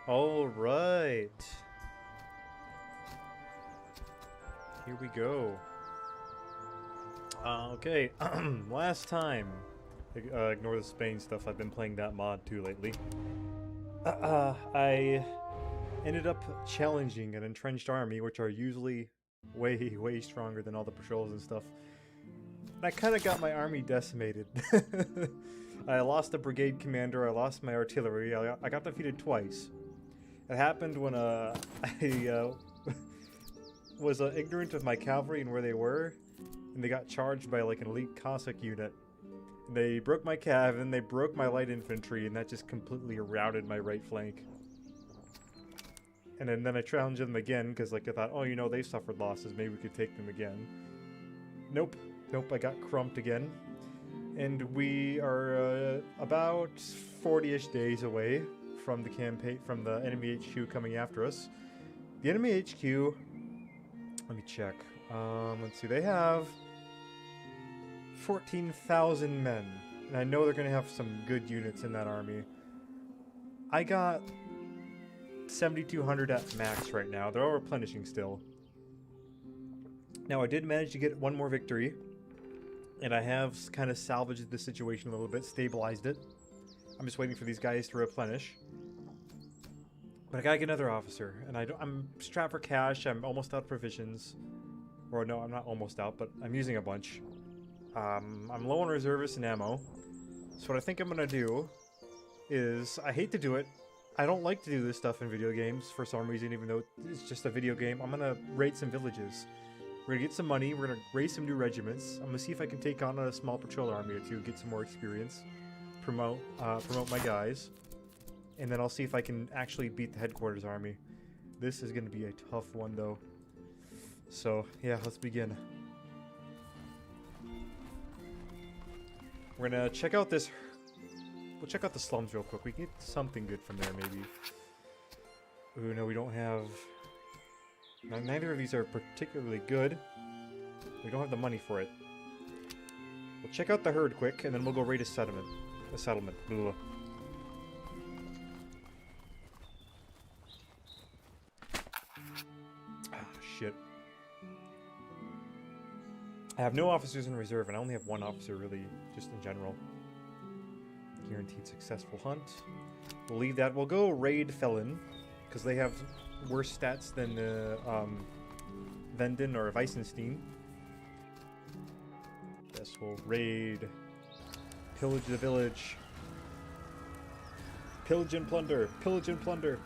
All right. Here we go. Okay. Last time. Ignore the Spain stuff. I've been playing that mod too lately. I ended up challenging an entrenched army, which are usually way stronger than all the patrols and stuff. That kind of got my army decimated. I lost the brigade commander, I lost my artillery, I got defeated twice. It happened when I was ignorant of my cavalry and where they were, and they got charged by like an elite Cossack unit. And they broke my cav, and they broke my light infantry, and that just completely routed my right flank. And then I challenged them again, because like I thought, oh, you know, they suffered losses, maybe we could take them again. Nope, I got crumped again. And we are about 40-ish days away from the campaign, from the enemy HQ coming after us. The enemy HQ, let me check. Let's see, they have 14,000 men, and I know they're going to have some good units in that army. I got 7,200 at max right now. They're all replenishing still. Now, I did manage to get one more victory, and I have kind of salvaged the situation a little bit, stabilized it. I'm just waiting for these guys to replenish. But I gotta get another officer, and I'm strapped for cash. I'm almost out of provisions. Or no, I'm not almost out, but I'm using a bunch. I'm low on reservists and ammo. So what I think I'm gonna do is, I hate to do it. I don't like to do this stuff in video games for some reason, even though it's just a video game. I'm gonna raid some villages. We're gonna get some money, we're gonna raise some new regiments. I'm gonna see if I can take on a small patrol army or two, get some more experience. Promote my guys. And then I'll see if I can actually beat the headquarters army. This is gonna be a tough one though. So, yeah, let's begin. We're gonna check out this... We'll check out the slums real quick. We can get something good from there, maybe. Ooh, no, we don't have... Now, neither of these are particularly good. We don't have the money for it. We'll check out the herd quick, and then we'll go raid a settlement. Blah. Ah, shit. I have no officers in reserve, and I only have one officer, really, just in general. Guaranteed successful hunt. We'll leave that. We'll go raid Felon, because they have worse stats than Venden or Weissenstein. Yes, we'll raid. Pillage the village. Pillage and plunder. Pillage and plunder.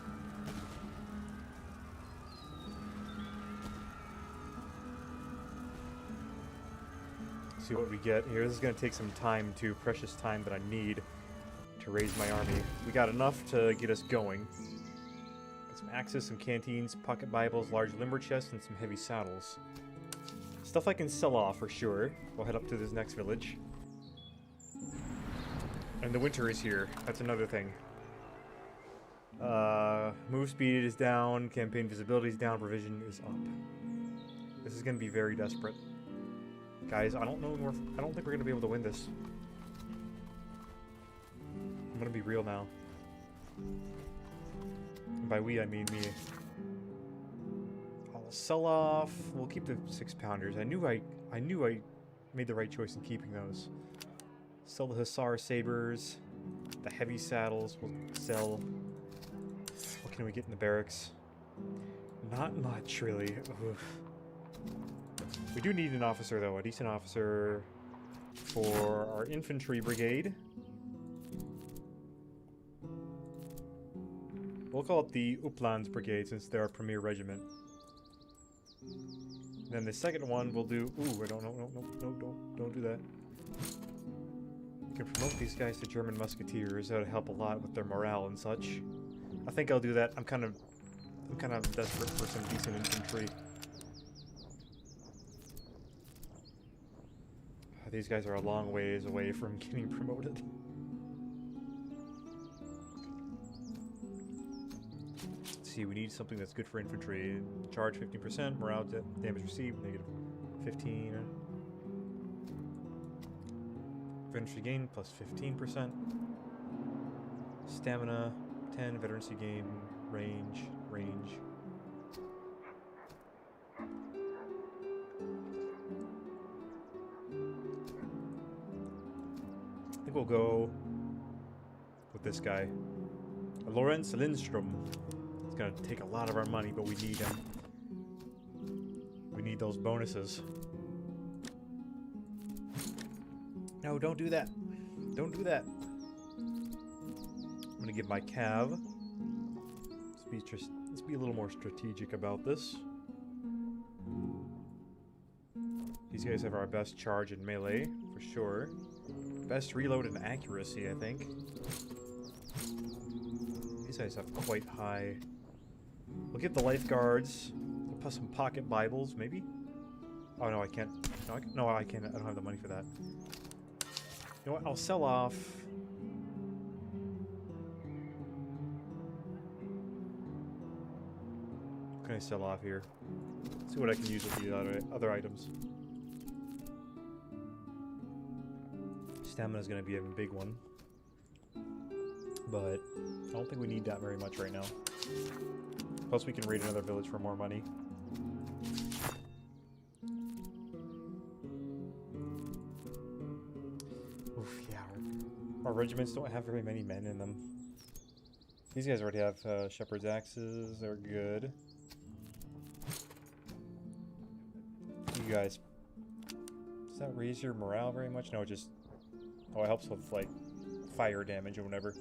See what we get here. This is going to take some time too, precious time that I need to raise my army. We got enough to get us going. Got some axes, some canteens, pocket Bibles, large limber chests, and some heavy saddles. Stuff I can sell off for sure. We'll head up to this next village. And the winter is here. That's another thing. Move speed is down, campaign visibility is down, provision is up. This is going to be very desperate. Guys, I don't think we're gonna be able to win this. I'm gonna be real now. And by we, I mean me. I'll sell off. We'll keep the 6-pounders. I knew I made the right choice in keeping those. Sell the Hussar sabers. The heavy saddles we'll sell. What can we get in the barracks? Not much, really. Oof. We do need an officer, though. A decent officer for our infantry brigade. We'll call it the Upplands Brigade, since they're our premier regiment. Then the second one we'll do... Ooh, I don't do that. We can promote these guys to German musketeers. That would help a lot with their morale and such. I think I'll do that. I'm kind of desperate for some decent infantry. These guys are a long ways away from getting promoted. Let's see, we need something that's good for infantry. Charge 15%, morale damage received, negative 15. Veterancy gain plus 15%. Stamina 10, veterancy gain Range, range. I think we'll go with this guy. Lorenz Lindstrom. It's gonna take a lot of our money, but we need him. We need those bonuses. No, don't do that. Don't do that. I'm gonna give my Cav. Let's be a little more strategic about this. These guys have our best charge in melee, for sure. Best reload and accuracy, I think. These guys have quite high. We'll get the lifeguards. We'll put some pocket Bibles, maybe? Oh, no, I can't. No, I can't. I don't have the money for that. You know what? I'll sell off. What can I sell off here? See what I can use with the other items. Stamina is going to be a big one. But I don't think we need that very much right now. Plus we can raid another village for more money. Oof, yeah. Our regiments don't have very many men in them. These guys already have shepherd's axes. They're good. You guys... Does that raise your morale very much? No, it just... Oh, it helps with, like, fire damage or whatever.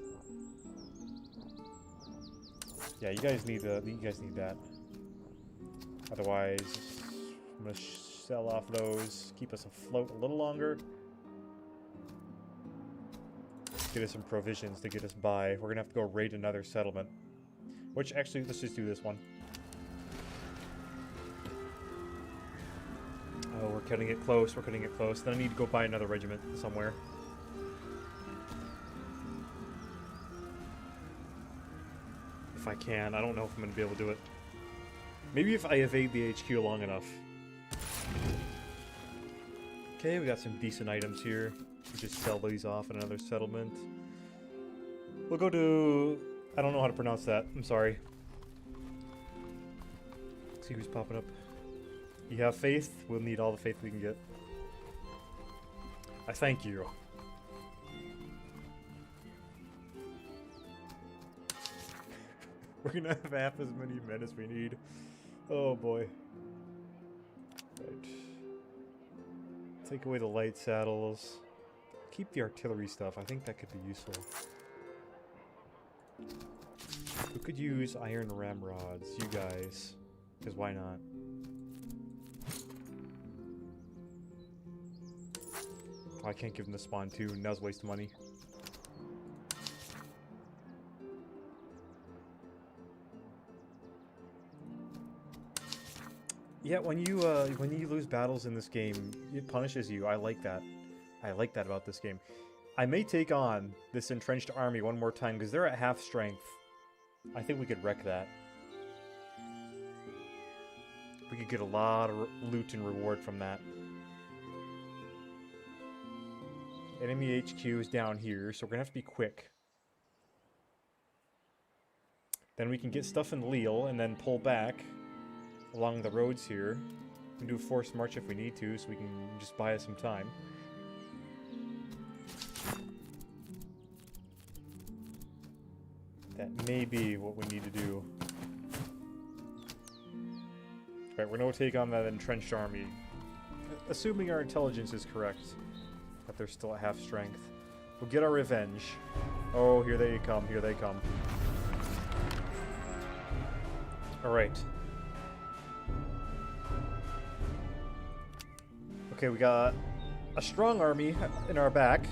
Yeah, you guys need that. Otherwise, I'm gonna sell off those, keep us afloat a little longer. Get us some provisions to get us by. We're gonna have to go raid another settlement. Which, actually, let's just do this one. Oh, we're cutting it close, we're cutting it close. Then I need to go buy another regiment somewhere. If I can. I don't know if I'm going to be able to do it. Maybe if I evade the HQ long enough. Okay, we got some decent items here. We just sell these off in another settlement. We'll go to... I don't know how to pronounce that. I'm sorry. Let's see who's popping up. You have faith? We'll need all the faith we can get. I thank you. We're gonna have half as many men as we need. Oh boy. Right. Take away the light saddles. Keep the artillery stuff. I think that could be useful. We could use iron ramrods, you guys. Because why not? Oh, I can't give them the spawn too. That was a waste of money. Yeah, when you lose battles in this game, it punishes you. I like that. I like that about this game. I may take on this entrenched army one more time because they're at half strength. I think we could wreck that. We could get a lot of loot and reward from that. Enemy HQ is down here, so we're gonna have to be quick. Then we can get stuff in Lille and then pull back along the roads here. We can do a forced march if we need to, so we can just buy us some time. That may be what we need to do. Right, we're gonna take on that entrenched army. Assuming our intelligence is correct. That they're still at half strength. We'll get our revenge. Oh, here they come, here they come. Alright. Okay, we got a strong army in our back,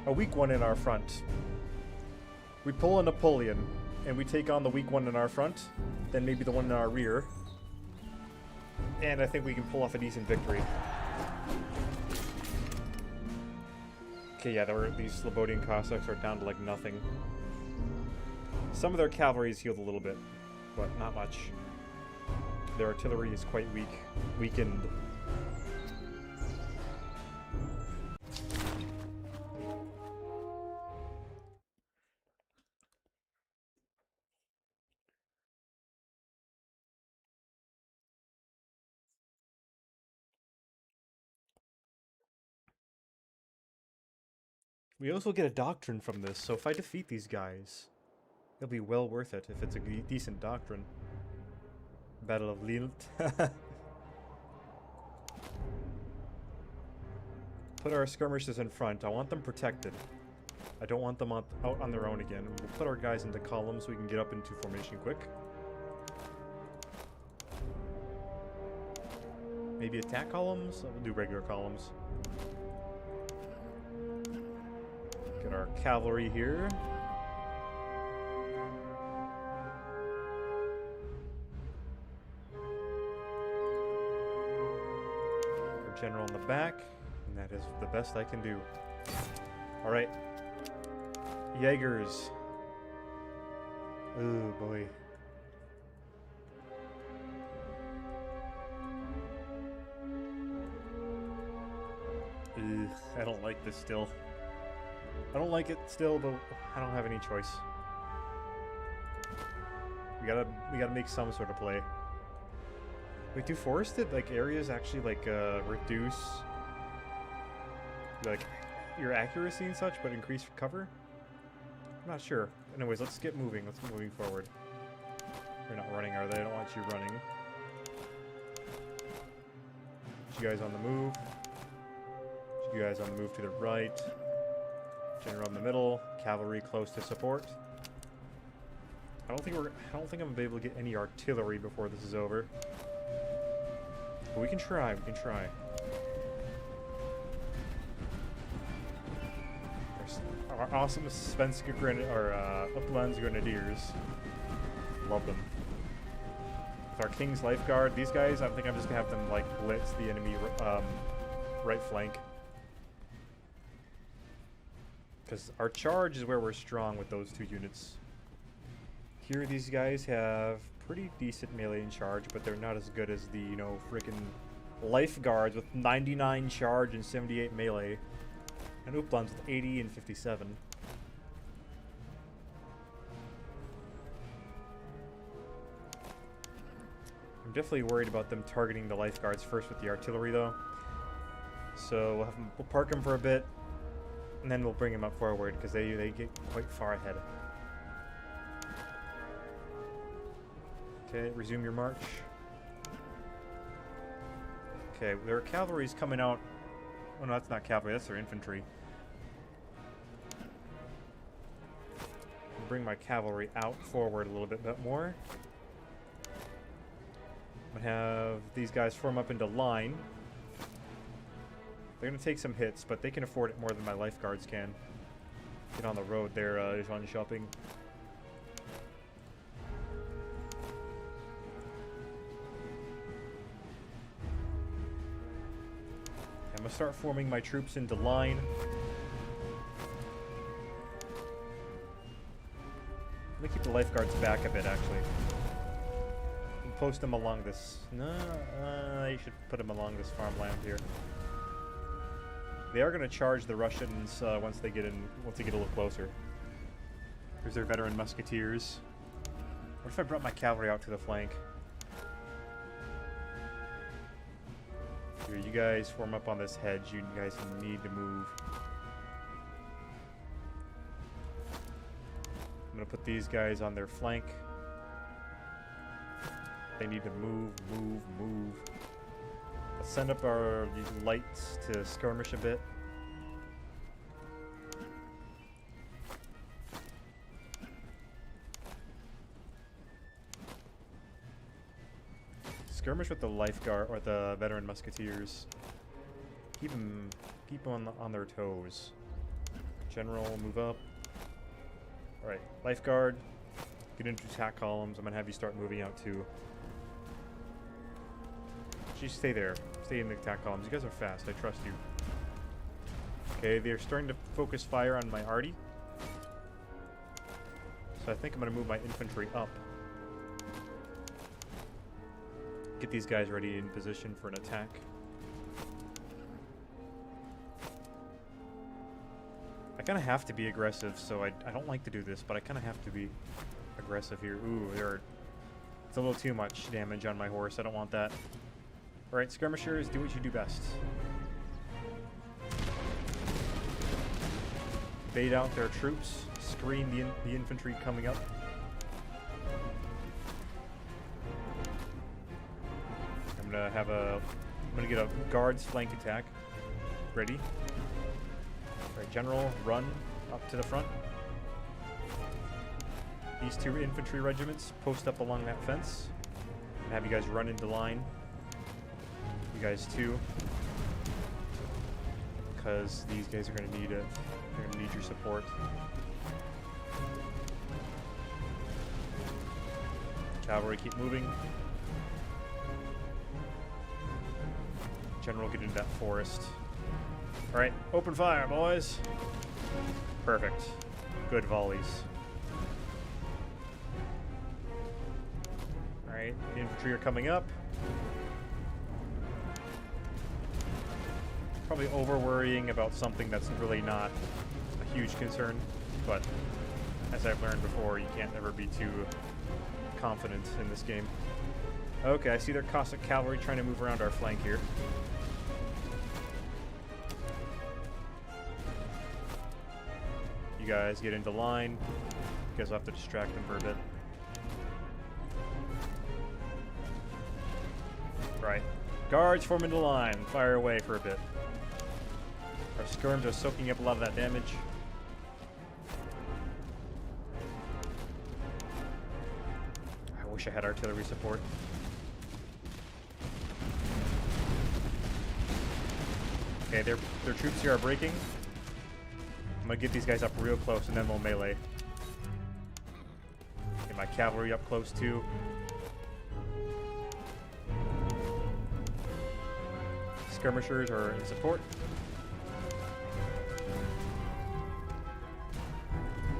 a weak one in our front. We pull a Napoleon, and we take on the weak one in our front, then maybe the one in our rear. And I think we can pull off a decent victory. Okay, yeah, these Slobodian Cossacks are down to like nothing. Some of their cavalry is healed a little bit, but not much. Their artillery is quite weakened. We also get a doctrine from this, so if I defeat these guys, it'll be well worth it if it's a decent doctrine. Battle of Lilt. Put our skirmishers in front. I want them protected. I don't want them out on their own again. We'll put our guys into columns so we can get up into formation quick. Maybe attack columns? We'll do regular columns. Get our cavalry here. Our general in the back. And that is the best I can do. Alright. Jaegers. Oh boy. Ugh, I don't like this still. I don't like it still, but I don't have any choice. We gotta make some sort of play. Wait, do forested like areas actually like reduce like your accuracy and such, but increase cover? I'm not sure. Anyways, let's get moving. Let's get moving forward. They're not running, are they? I don't want you running. You guys on the move. You guys on the move to the right. General in the middle. Cavalry close to support. I don't think I'm gonna be able to get any artillery before this is over. But we can try. We can try. Our awesome Svenska Upplands Grenadiers. Love them. With our King's Lifeguard, these guys, I think I'm just gonna have them like blitz the enemy right flank. Because our charge is where we're strong with those two units. Here, these guys have pretty decent melee in charge, but they're not as good as the, you know, freaking Lifeguards with 99 charge and 78 melee. And Upplands with 80 and 57. I'm definitely worried about them targeting the Lifeguards first with the artillery, though. So we'll park them for a bit, and then we'll bring them up forward, because they get quite far ahead. Okay, resume your march. Okay, their cavalry's coming out. Oh no, that's not cavalry, that's their infantry. I'll bring my cavalry out forward a little bit more. I'm gonna have these guys form up into line. They're gonna take some hits, but they can afford it more than my Lifeguards can. Get on the road there, Jean Shopping. I'm gonna start forming my troops into line. I'm gonna keep the Lifeguards back a bit, actually. And post them along this. No, you should put them along this farmland here. They are gonna charge the Russians once they get a little closer. There's their veteran musketeers. What if I brought my cavalry out to the flank? Here, you guys form up on this hedge. You guys need to move. I'm gonna put these guys on their flank. They need to move. Let's send up our lights to skirmish a bit. Skirmish with the Lifeguard or the veteran musketeers. Keep them on their toes. General, move up. All right, Lifeguard, get into attack columns. I'm gonna have you start moving out too. Just stay there. Stay in the attack columns. You guys are fast. I trust you. Okay, they're starting to focus fire on my arty. So I think I'm gonna move my infantry up. Get these guys ready in position for an attack. I kind of have to be aggressive, so I don't like to do this, but I kind of have to be aggressive here. Ooh, it's a little too much damage on my horse. I don't want that. Alright, skirmishers, do what you do best. bait out their troops, screen the infantry coming up. I'm gonna get a guards flank attack ready. All right, general, run up to the front. These two infantry regiments post up along that fence and have you guys run into line. You guys too, because these guys are gonna need your support. Cavalry, keep moving. General, get into that forest. All right, open fire, boys. Perfect. Good volleys. All right, the infantry are coming up. Probably over worrying about something that's really not a huge concern, but as I've learned before, you can't ever be too confident in this game. Okay, I see their Cossack cavalry trying to move around our flank here. You guys get into line. You guys will have to distract them for a bit. Right. Guards form into line. Fire away for a bit. Our skirms are soaking up a lot of that damage. I wish I had artillery support. Okay, their troops here are breaking. I'm gonna get these guys up real close and then we'll melee. Get my cavalry up close too. Skirmishers are in support.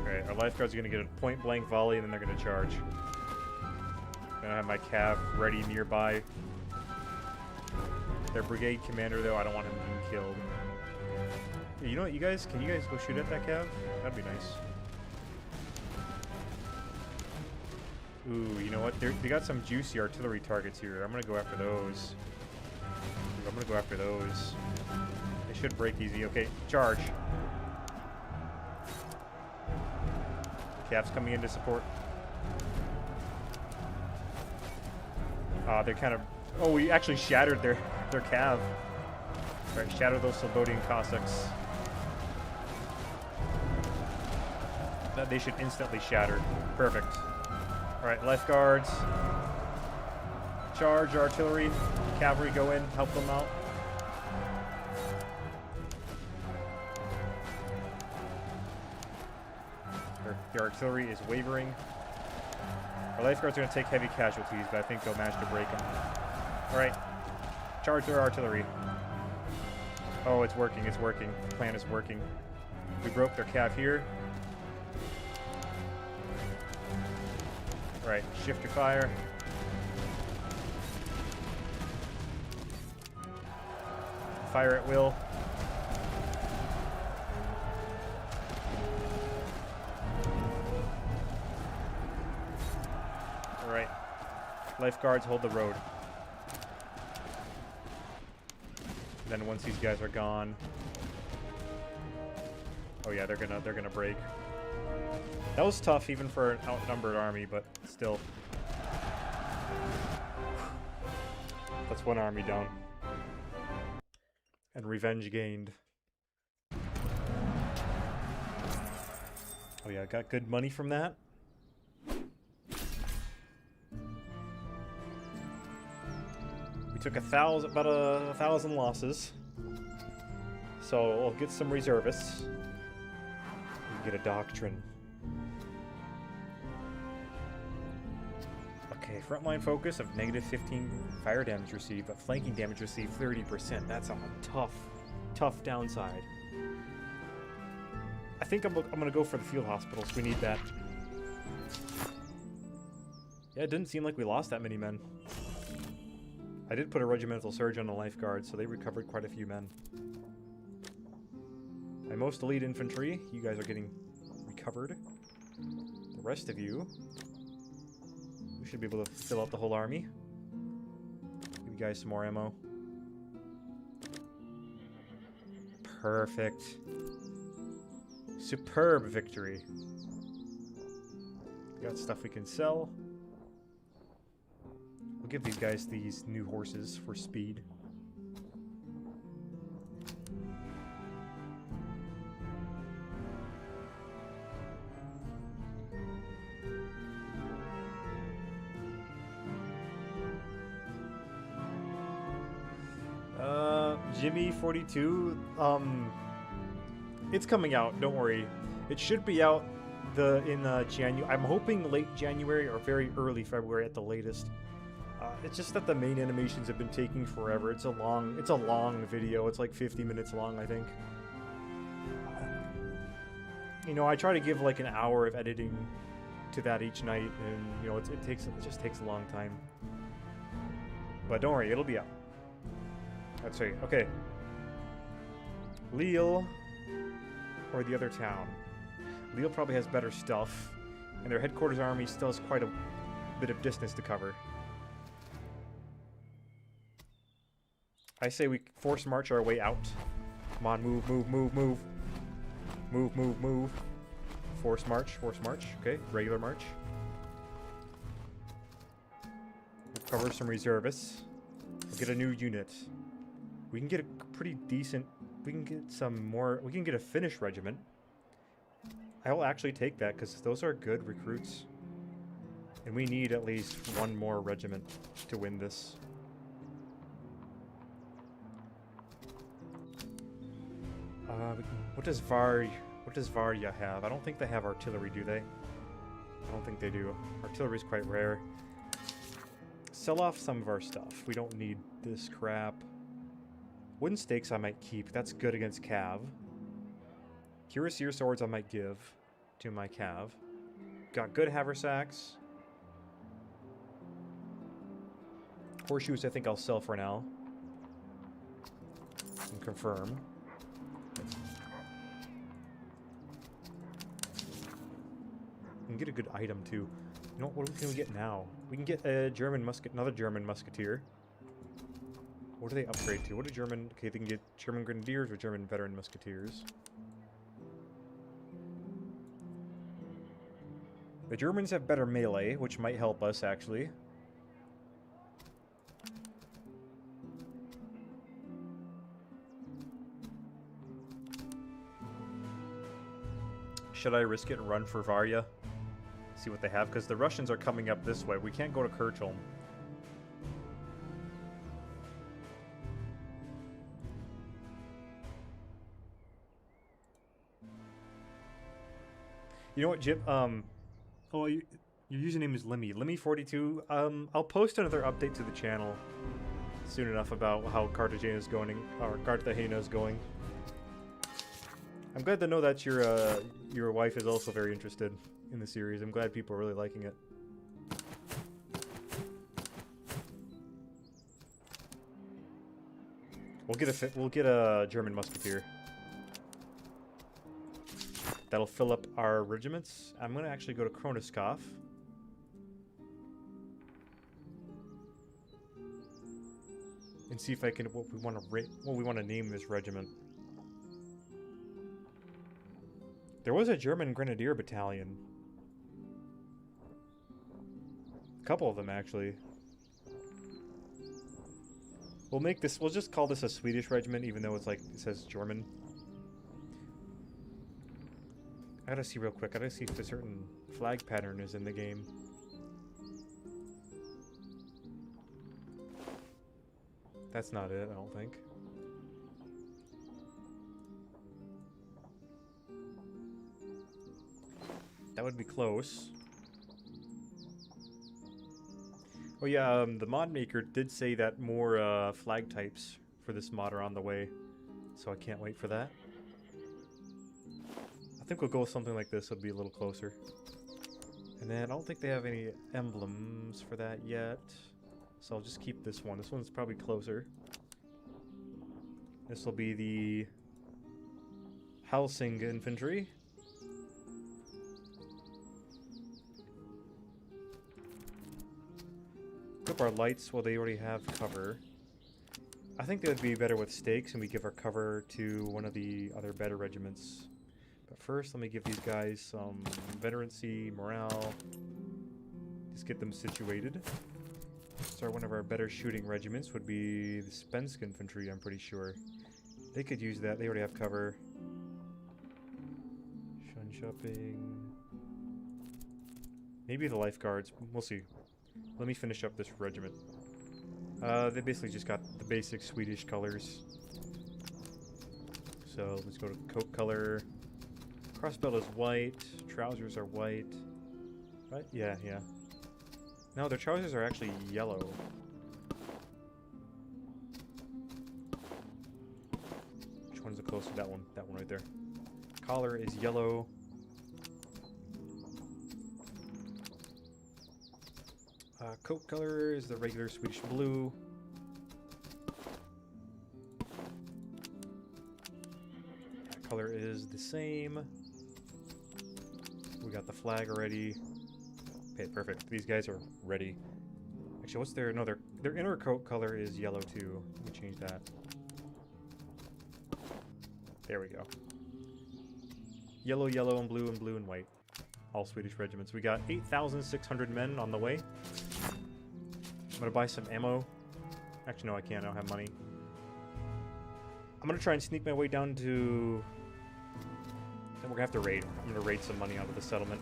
Okay, our lifeguards are gonna get a point blank volley and then they're gonna charge. Gonna have my cav ready nearby. Their brigade commander though, I don't want him being killed. Yeah, you know what, you guys, can you guys go shoot at that cav? That'd be nice. Ooh, you know what? They got some juicy artillery targets here. I'm gonna go after those. I'm gonna go after those. They should break easy. Okay, charge. Cav's coming in to support. They're kind of... Oh, we actually shattered their cav. Alright, shatter those Slobodian Cossacks. That they should instantly shatter. Perfect. Alright, lifeguards. Charge artillery. Cavalry go in, help them out. Their artillery is wavering. Our lifeguards are going to take heavy casualties, but I think they'll manage to break them. Alright. Charge their artillery. Oh, it's working, it's working. The plan is working. We broke their cav here. Alright, shift your fire. Fire at will. Alright. Lifeguards hold the road. Then once these guys are gone... Oh yeah, they're gonna break. That was tough even for an outnumbered army, but still. That's one army down. And revenge gained. Oh yeah, got good money from that. We took about 1,000 losses. So we'll get some reservists. We get a doctrine. Okay, frontline focus of -15 fire damage received, but flanking damage received 30%. That's on a tough downside. I think I'm gonna go for the field hospitals. We need that. Yeah, it didn't seem like we lost that many men. I did put a regimental surge on the lifeguard, so they recovered quite a few men. My most elite infantry, you guys are getting recovered. The rest of you, we should be able to fill out the whole army. Give you guys some more ammo. Perfect. Superb victory. We got stuff we can sell. We'll give these guys these new horses for speed. Jimmy 42, it's coming out, don't worry. It should be out in January. I'm hoping late January or very early February at the latest. It's just that the main animations have been taking forever. It's a long video. It's like 50 minutes long, I think. You know, I try to give like an hour of editing to that each night, and you know, it just takes a long time. But don't worry, it'll be out. Let's see. Okay. Lille or the other town. Lille probably has better stuff, and their headquarters army still has quite a bit of distance to cover. I say we force march our way out. Come on, move, move, move, move. Move, move, move. Force march, force march. Okay, regular march. We'll cover some reservists. We'll get a new unit. We can get a pretty decent... We can get some more... We can get a Finnish regiment. I will actually take that because those are good recruits. And we need at least one more regiment to win this. What does Varya have? I don't think they have artillery, do they? I don't think they do. Artillery is quite rare. Sell off some of our stuff. We don't need this crap. Wooden stakes I might keep. That's good against Cav. Cuirassier swords I might give to my Cav. Got good haversacks. Horseshoes I think I'll sell for now. And confirm. We can get a good item too. You know what can we get now? We can get a another German musketeer. What do they upgrade to? What do German... Okay, they can get German grenadiers or German veteran musketeers. The Germans have better melee, which might help us, actually. Should I risk it and run for Varya? See what they have, because the Russians are coming up this way. We can't go to Kirchholm. You know what, Jim? Oh, your username is Limmy. Limmy42. I'll post another update to the channel soon enough about how Cartagena is going, or Cartagena is going. I'm glad to know that your wife is also very interested in the series. I'm glad people are really liking it. We'll get a German musketeer. That'll fill up our regiments. I'm gonna actually go to Kronoskov. And see if I can what we want to name this regiment. There was a German Grenadier battalion. A couple of them actually. We'll just call this a Swedish regiment, even though it's like it says German. I gotta see real quick. I gotta see if a certain flag pattern is in the game. That's not it, I don't think. That would be close. Oh yeah, the mod maker did say that more flag types for this mod are on the way. So I can't wait for that. I think we'll go with something like this. It'll be a little closer. And then I don't think they have any emblems for that yet. So I'll just keep this one. This one's probably closer. This will be the Helsing Infantry. Equip our lights. Well, they already have cover. I think they would be better with stakes, and we give our cover to one of the other better regiments. But first, let me give these guys some veterancy, morale. Just get them situated. Start one of our better shooting regiments would be the Spensk infantry, I'm pretty sure. They could use that. They already have cover. Shun shopping. Maybe the lifeguards. We'll see. Let me finish up this regiment. They basically just got the basic Swedish colors. So let's go to coat color. Crossbelt is white. Trousers are white. Right? Yeah, yeah. No, their trousers are actually yellow. Which one's the closest? That one. That one right there. Collar is yellow. Coat color is the regular Swedish blue. That color is the same. We got the flag already. Okay, perfect. These guys are ready. Actually, what's their... No, their inner coat color is yellow too. Let me change that. There we go. Yellow, yellow, and blue and white. All Swedish regiments. We got 8,600 men on the way. I'm gonna buy some ammo. Actually, no, I can't. I don't have money. I'm gonna try and sneak my way down to... Then we're gonna have to raid. I'm gonna raid some money out of the settlement.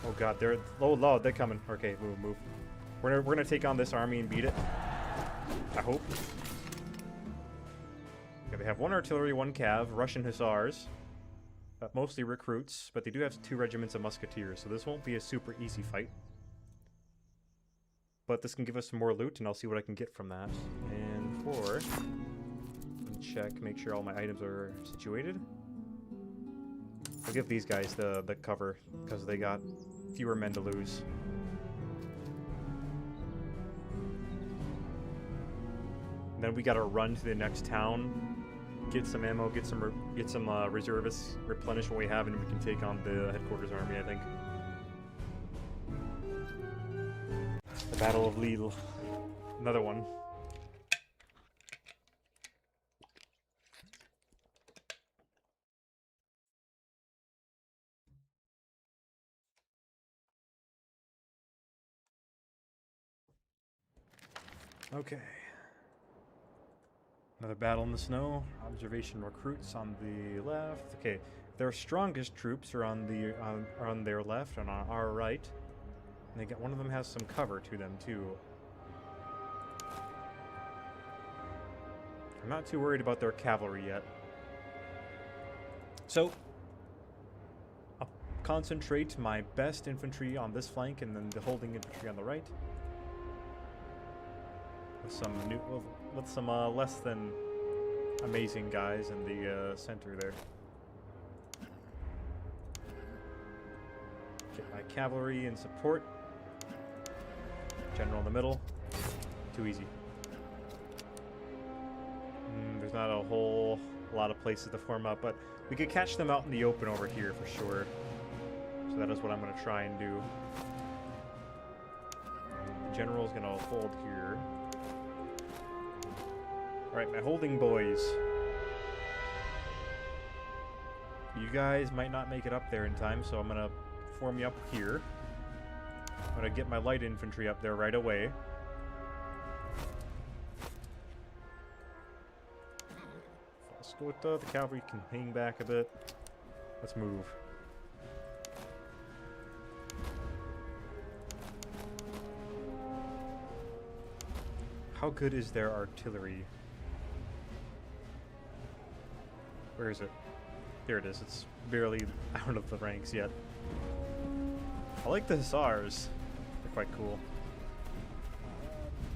Oh god, they're... Oh lord, they're coming. Okay, move, move. We're gonna take on this army and beat it. I hope. Okay, they have 1 artillery, 1 cav, Russian hussars. Mostly recruits, but they do have 2 regiments of musketeers, so this won't be a super easy fight. But this can give us some more loot, and I'll see what I can get from that. And 4... check, make sure all my items are situated. I'll give these guys the cover, because they got fewer men to lose. And then we gotta run to the next town, get some ammo, get some reservists, replenish what we have, and we can take on the headquarters army, I think. The Battle of Lille. Another one. Okay. Another battle in the snow. Observation recruits on the left. Okay, their strongest troops are on their left and on our right. And they got one of them has some cover to them too. I'm not too worried about their cavalry yet. So I'll concentrate my best infantry on this flank and then the holding infantry on the right. With some less than amazing guys in the center there. Get my cavalry in support. General in the middle. Too easy. There's not a whole lot of places to form up, but we could catch them out in the open over here for sure. So that is what I'm going to try and do. The general's going to hold here. Alright, my holding boys. You guys might not make it up there in time, so I'm gonna form you up here. I'm gonna get my light infantry up there right away. Let's go with the cavalry can hang back a bit. Let's move. How good is their artillery? Where is it? Here it is. It's barely out of the ranks yet. I like the hussars. They're quite cool.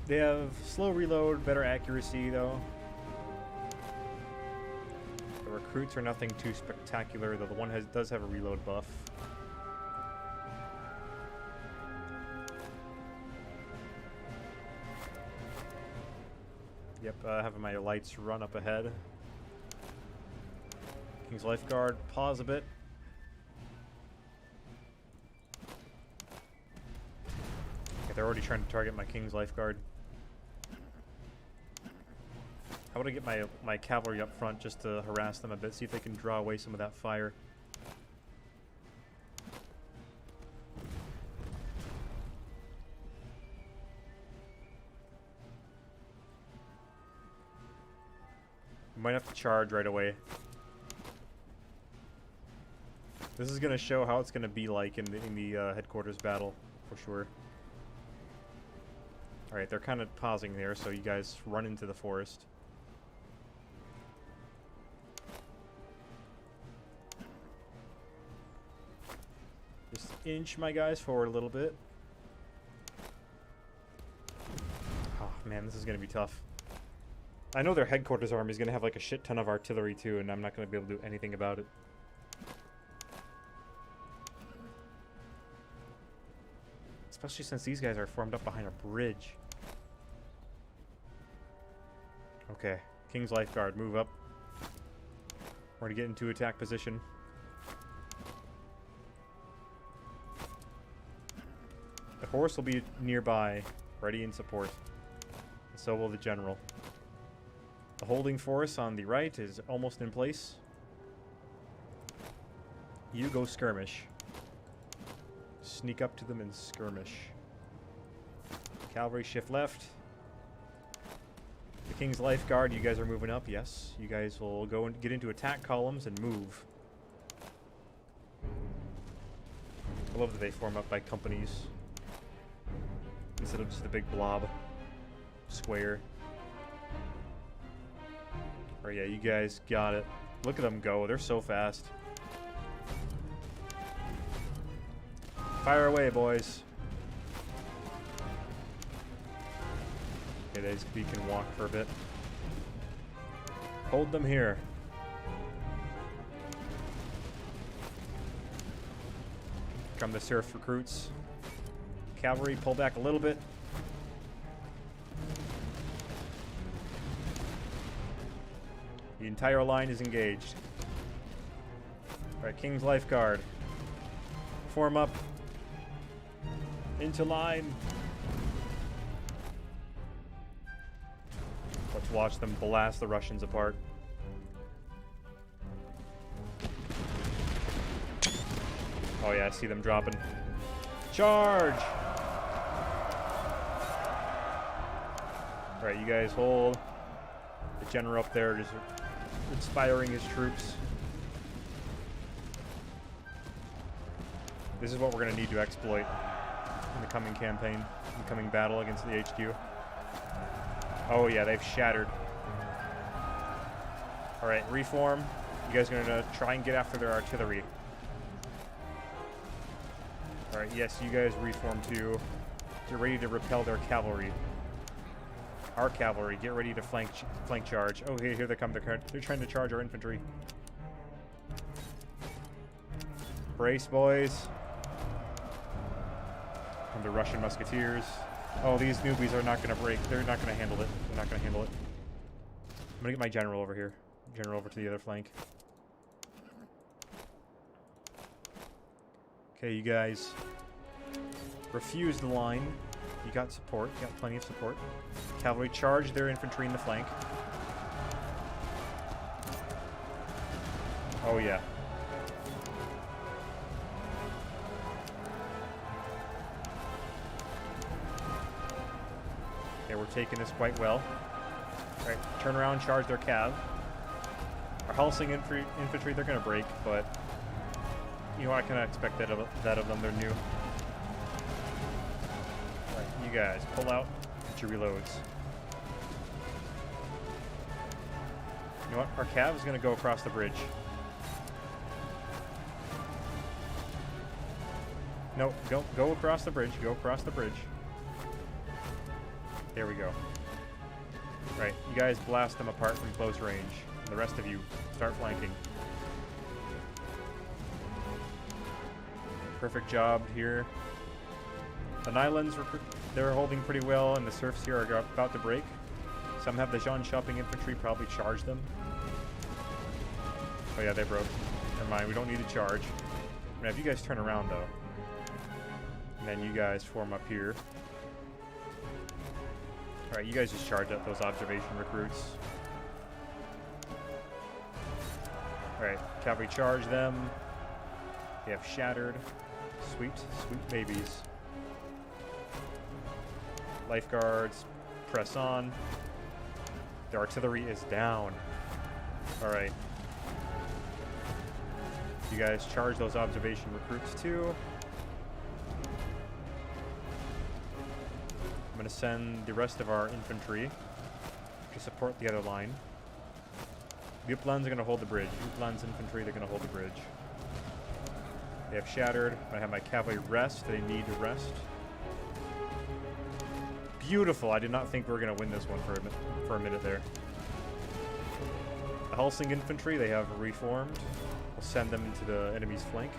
They have slow reload, better accuracy though. The recruits are nothing too spectacular, though the one does have a reload buff. Yep, having my lights run up ahead. King's Lifeguard, pause a bit. Okay, they're already trying to target my King's Lifeguard. I want to get my cavalry up front just to harass them a bit, see if they can draw away some of that fire. Might have to charge right away. This is going to show how it's going to be like in the headquarters battle, for sure. Alright, they're kind of pausing there, so you guys run into the forest. Just inch my guys forward a little bit. Oh man, this is going to be tough. I know their headquarters army is going to have like a shit ton of artillery too, and I'm not going to be able to do anything about it. Especially since these guys are formed up behind a bridge. Okay, King's Life Guard, move up. We're going to get into attack position. The horse will be nearby, ready in support. And so will the general. The holding force on the right is almost in place. You go skirmish. Sneak up to them and skirmish. Cavalry shift left. The King's Life Guard, you guys are moving up, yes. You guys will go and get into attack columns and move. I love that they form up by companies instead of just a big blob. Square. Oh yeah, you guys got it. Look at them go, they're so fast. Fire away, boys. Okay, we can walk for a bit. Hold them here. Come the Serf recruits. Cavalry, pull back a little bit. The entire line is engaged. Alright, King's Life Guard. Form up. Into line. Let's watch them blast the Russians apart. Oh yeah, I see them dropping. Charge! Alright, you guys hold. The general up there is inspiring his troops. This is what we're going to need to exploit in the coming campaign, in the coming battle against the HQ. Oh yeah, they've shattered. Alright, reform. You guys are going to try and get after their artillery. Alright, yes, you guys reform too. Get ready to repel their cavalry. Our cavalry, get ready to flank charge. Oh, here they come. They're trying to charge our infantry. Brace, boys. And the Russian musketeers. Oh, these newbies are not going to break. They're not going to handle it. They're not going to handle it. I'm going to get my general over here. General over to the other flank. Okay, you guys. Refuse the line. You got support. You got plenty of support. Cavalry charge their infantry in the flank. Oh, yeah. Okay, we're taking this quite well. Alright, turn around, charge their cav. Our Helsing infantry, they're going to break, but you know, I cannot expect that of them. They're new. Alright, you guys, pull out, get your reloads. You know what? Our cav is going to go across the bridge. No, go across the bridge. Go across the bridge. There we go. Right, you guys blast them apart from close range. And the rest of you start flanking. Perfect job here. The Nylons, they're holding pretty well, and the Serfs here are about to break. Some have the Jean Shopping infantry probably charge them. Oh yeah, they broke. Never mind, we don't need to charge. I'm gonna have you guys turn around though. And then you guys form up here. Alright, you guys just charge up those observation recruits. Alright, cavalry charge them. They have shattered. Sweet, sweet babies. Lifeguards, press on. The artillery is down. Alright. You guys charge those observation recruits too. I'm going to send the rest of our infantry to support the other line. Upplands are going to hold the bridge. Upplands infantry, they're going to hold the bridge. They have shattered. I have my cavalry rest. They need to rest. Beautiful. I did not think we were going to win this one for a minute there. The Helsing infantry, they have reformed. We'll send them into the enemy's flank.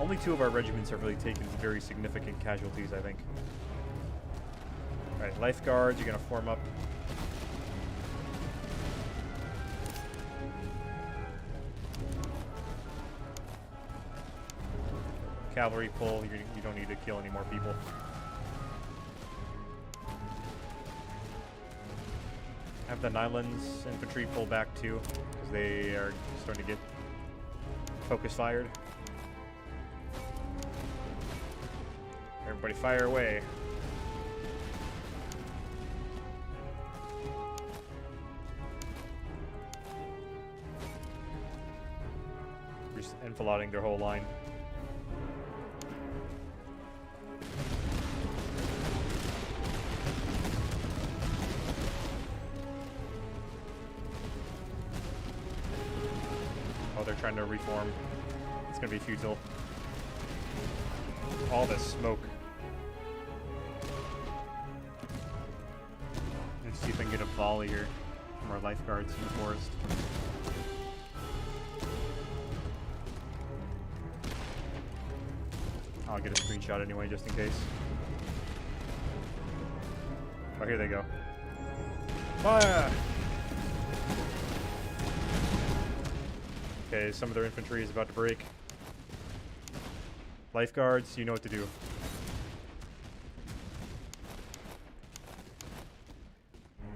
Only 2 of our regiments have really taken very significant casualties, I think. Alright, Lifeguards, you're going to form up. Cavalry pull, you don't need to kill any more people. Have the Nylands infantry pull back too, because they are starting to get focus fired. Everybody fire away. We're just enfilading their whole line. Oh, they're trying to reform. It's gonna be futile. All this smoke. Let's see if I can get a volley here from our lifeguards in the forest. I'll get a screenshot anyway, just in case. Oh, here they go. Fire! Okay, some of their infantry is about to break. Lifeguards, you know what to do.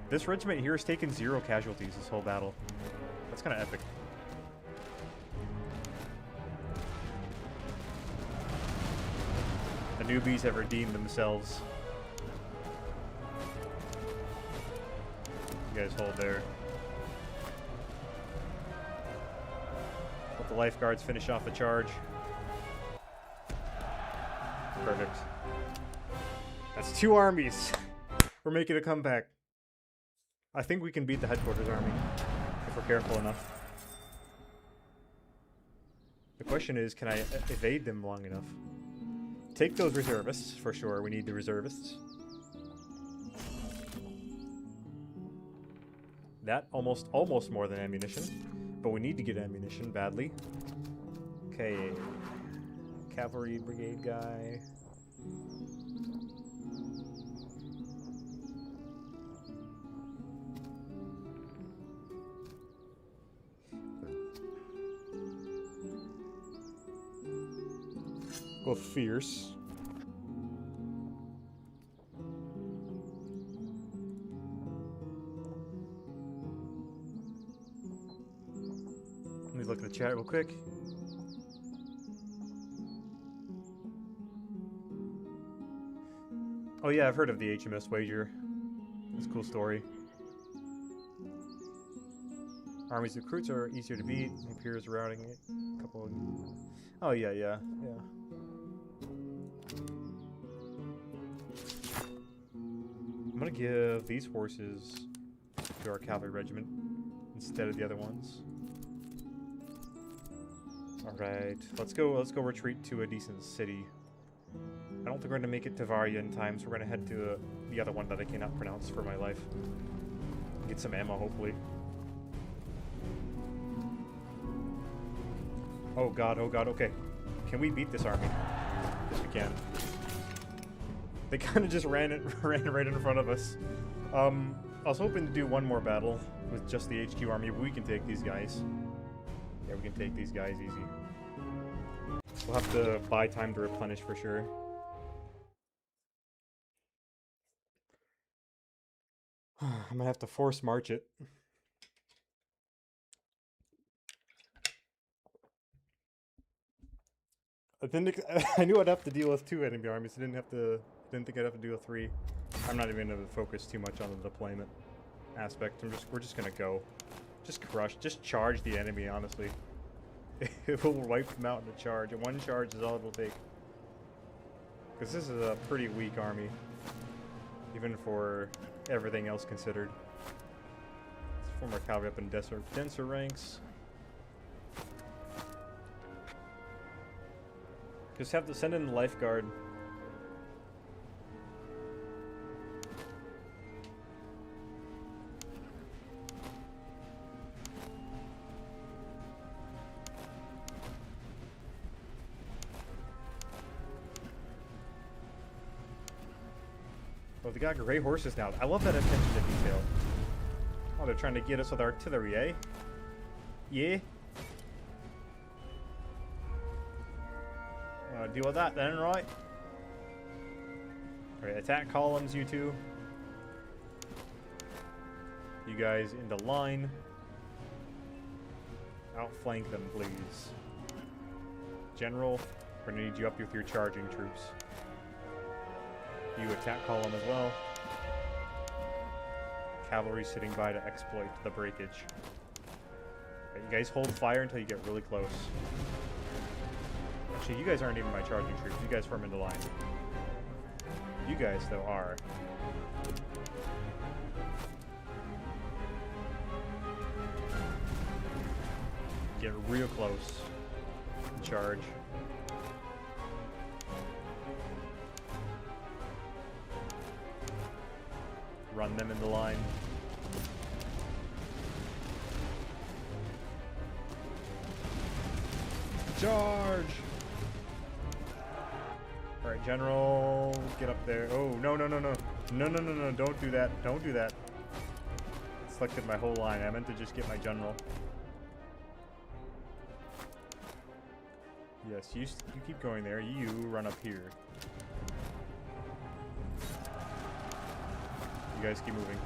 This regiment here has taken 0 casualties this whole battle. That's kind of epic. The newbies have redeemed themselves. You guys hold there. Let the lifeguards finish off the charge. Perfect. That's 2 armies. We're making a comeback. I think we can beat the headquarters army if we're careful enough. The question is, can I evade them long enough? Take those reservists, for sure. We need the reservists. That almost more than ammunition. But we need to get ammunition badly. Okay. Cavalry brigade guy. Go fierce. Let me look at the chat real quick. Oh yeah, I've heard of the HMS Wager. It's a cool story. Army's recruits are easier to beat. Appears routing it. A couple of... Oh yeah. I'm gonna give these horses to our cavalry regiment instead of the other ones. Alright, let's go retreat to a decent city. I don't think we're gonna make it to Varia in time, so we're gonna head to the other one that I cannot pronounce for my life. Get some ammo, hopefully. Oh god, okay. Can we beat this army? Yes, we can. They kind of just ran right in front of us. I was hoping to do one more battle with just the HQ army, but we can take these guys. Yeah, we can take these guys easy. We'll have to buy time to replenish for sure. I'm gonna have to force march it. I didn't. I knew I'd have to deal with 2 enemy armies. I didn't think I'd have to deal with 3. I'm not even gonna focus too much on the deployment aspect. We're just gonna go, just crush, just charge the enemy. Honestly, it will wipe them out in a charge. And 1 charge is all it'll take. Because this is a pretty weak army, even for everything else considered. Let's form our cavalry up in denser ranks. Just have to send in the lifeguard. Oh, they got gray horses now. I love that attention to detail. Oh, they're trying to get us with artillery, eh? Yeah. Deal with that then, right? Alright, attack columns, you two. You guys into line. Outflank them, please. General, we're gonna need you up with your charging troops. You attack column as well. Cavalry sitting by to exploit the breakage. Right, you guys hold fire until you get really close. Actually, you guys aren't even my charging troops. You guys form into line. You guys, though, are. Get real close. Charge. Run them into line. Charge! Alright, General, get up there. Oh, no, no, no, no. No, no, no, no, don't do that. Don't do that. Selected my whole line. I meant to just get my General. Yes, you keep going there. You run up here. You guys keep moving.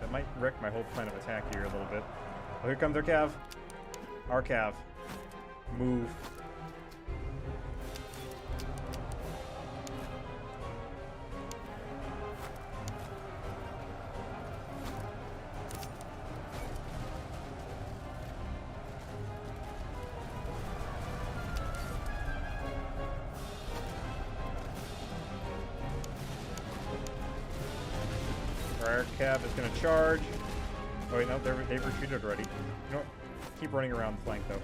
That might wreck my whole plan of attack here a little bit. Oh, here comes their cav. Our cav. Move. Our cav is going to charge. Oh wait, no, they've retreated already. You know what? Keep running around the flank though.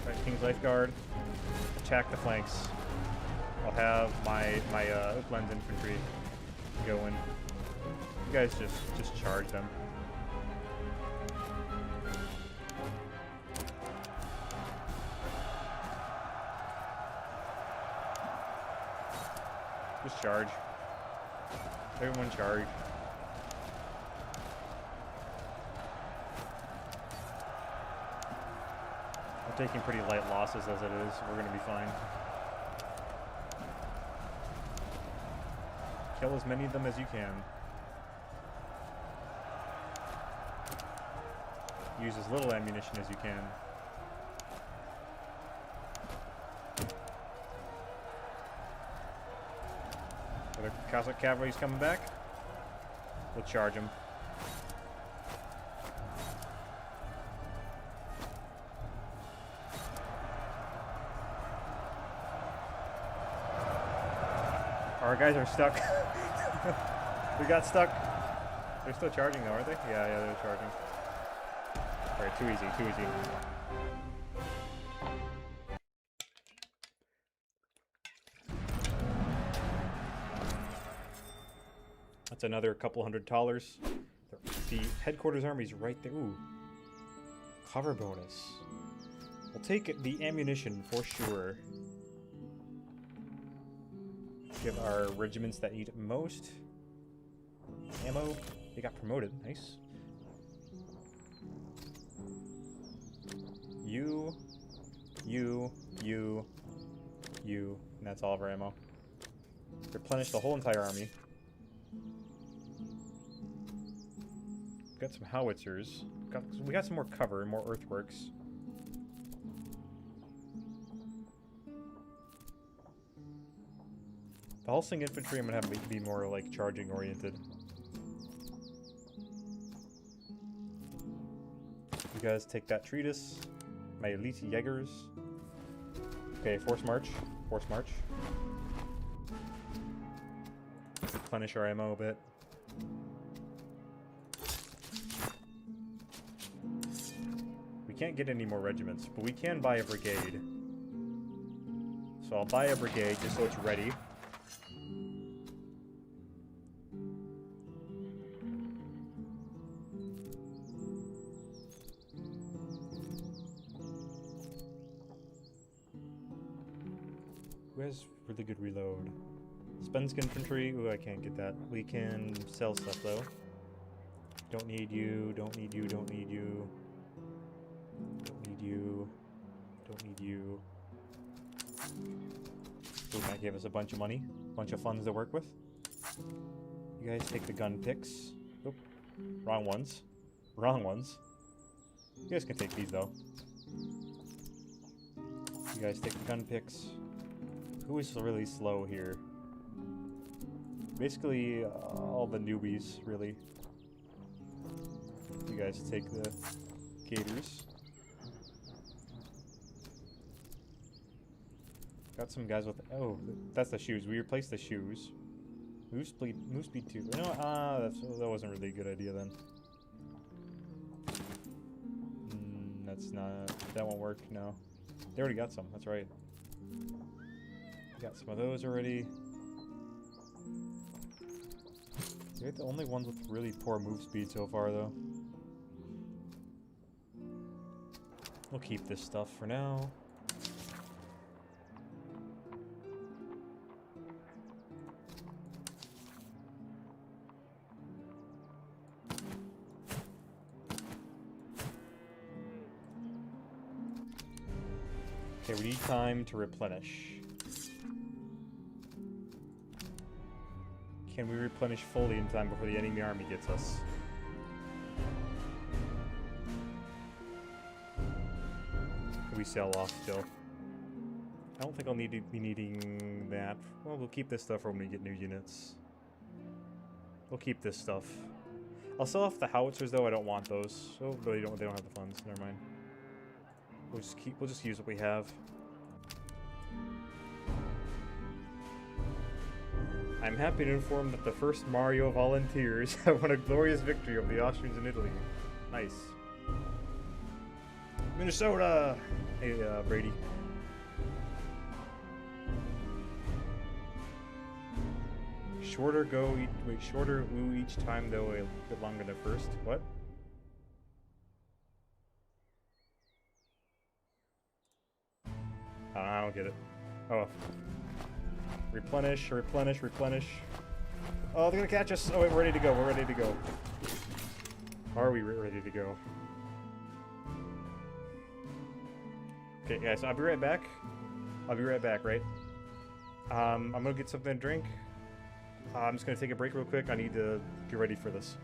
Alright, King's Lifeguard. Attack the flanks. I'll have my Uplands infantry go in. You guys just charge them. Just charge. Everyone charge. We're taking pretty light losses as it is. We're going to be fine. Kill as many of them as you can. Use as little ammunition as you can. Are the Cossack cavalry's coming back? We'll charge them. Our guys are stuck. We got stuck. They're still charging though, aren't they? Yeah, they're charging. Alright, too easy, too easy. That's another couple $100. The headquarters army's right there. Ooh. Cover bonus. We'll take the ammunition for sure. Give our regiments that need most ammo. They got promoted. Nice. You, and that's all of our ammo. Replenish the whole entire army. Got some howitzers. We got some more cover and more earthworks. Pulsing infantry, I'm gonna have to be more like charging oriented. You guys take that treatise. My elite Jaegers. Okay, force march. Force march. Replenish our ammo a bit. We can't get any more regiments, but we can buy a brigade. So I'll buy a brigade just so it's ready. Who has really good reload? Spensk infantry. Ooh, I can't get that. We can sell stuff though. Don't need you. Don't need you. Don't need you. Don't need you. Don't need you. Ooh, that gave us a bunch of money. A bunch of funds to work with. You guys take the gun picks. Oop. Wrong ones. Wrong ones. You guys can take these though. You guys take the gun picks. Who is really slow here? Basically, all the newbies, really. You guys take the gators. Got some guys with... Oh, that's the shoes. We replaced the shoes. Moose speed 2. You know what? That wasn't really a good idea then. That's not... That won't work, no. They already got some, that's right. Got some of those already. They're the only ones with really poor move speed so far, though. We'll keep this stuff for now. Okay, we need time to replenish. Can we replenish fully in time before the enemy army gets us? Can we sell off still? I don't think I'll need to be needing that. Well, we'll keep this stuff for when we get new units. We'll keep this stuff. I'll sell off the howitzers though. I don't want those. Oh, they don't have the funds. Never mind. We'll just use what we have. I'm happy to inform that the first Mario volunteers have won a glorious victory over the Austrians in Italy. Nice. Minnesota! Hey, Brady. Shorter shorter woo each time though, a bit longer than first. What? I don't get it. Oh. Replenish, replenish, replenish. Oh, they're gonna catch us. Oh, wait, we're ready to go. We're ready to go. Are we ready to go? Okay, guys, I'll be right back. I'll be right back, right? I'm gonna get something to drink. I'm just gonna take a break real quick. I need to get ready for this.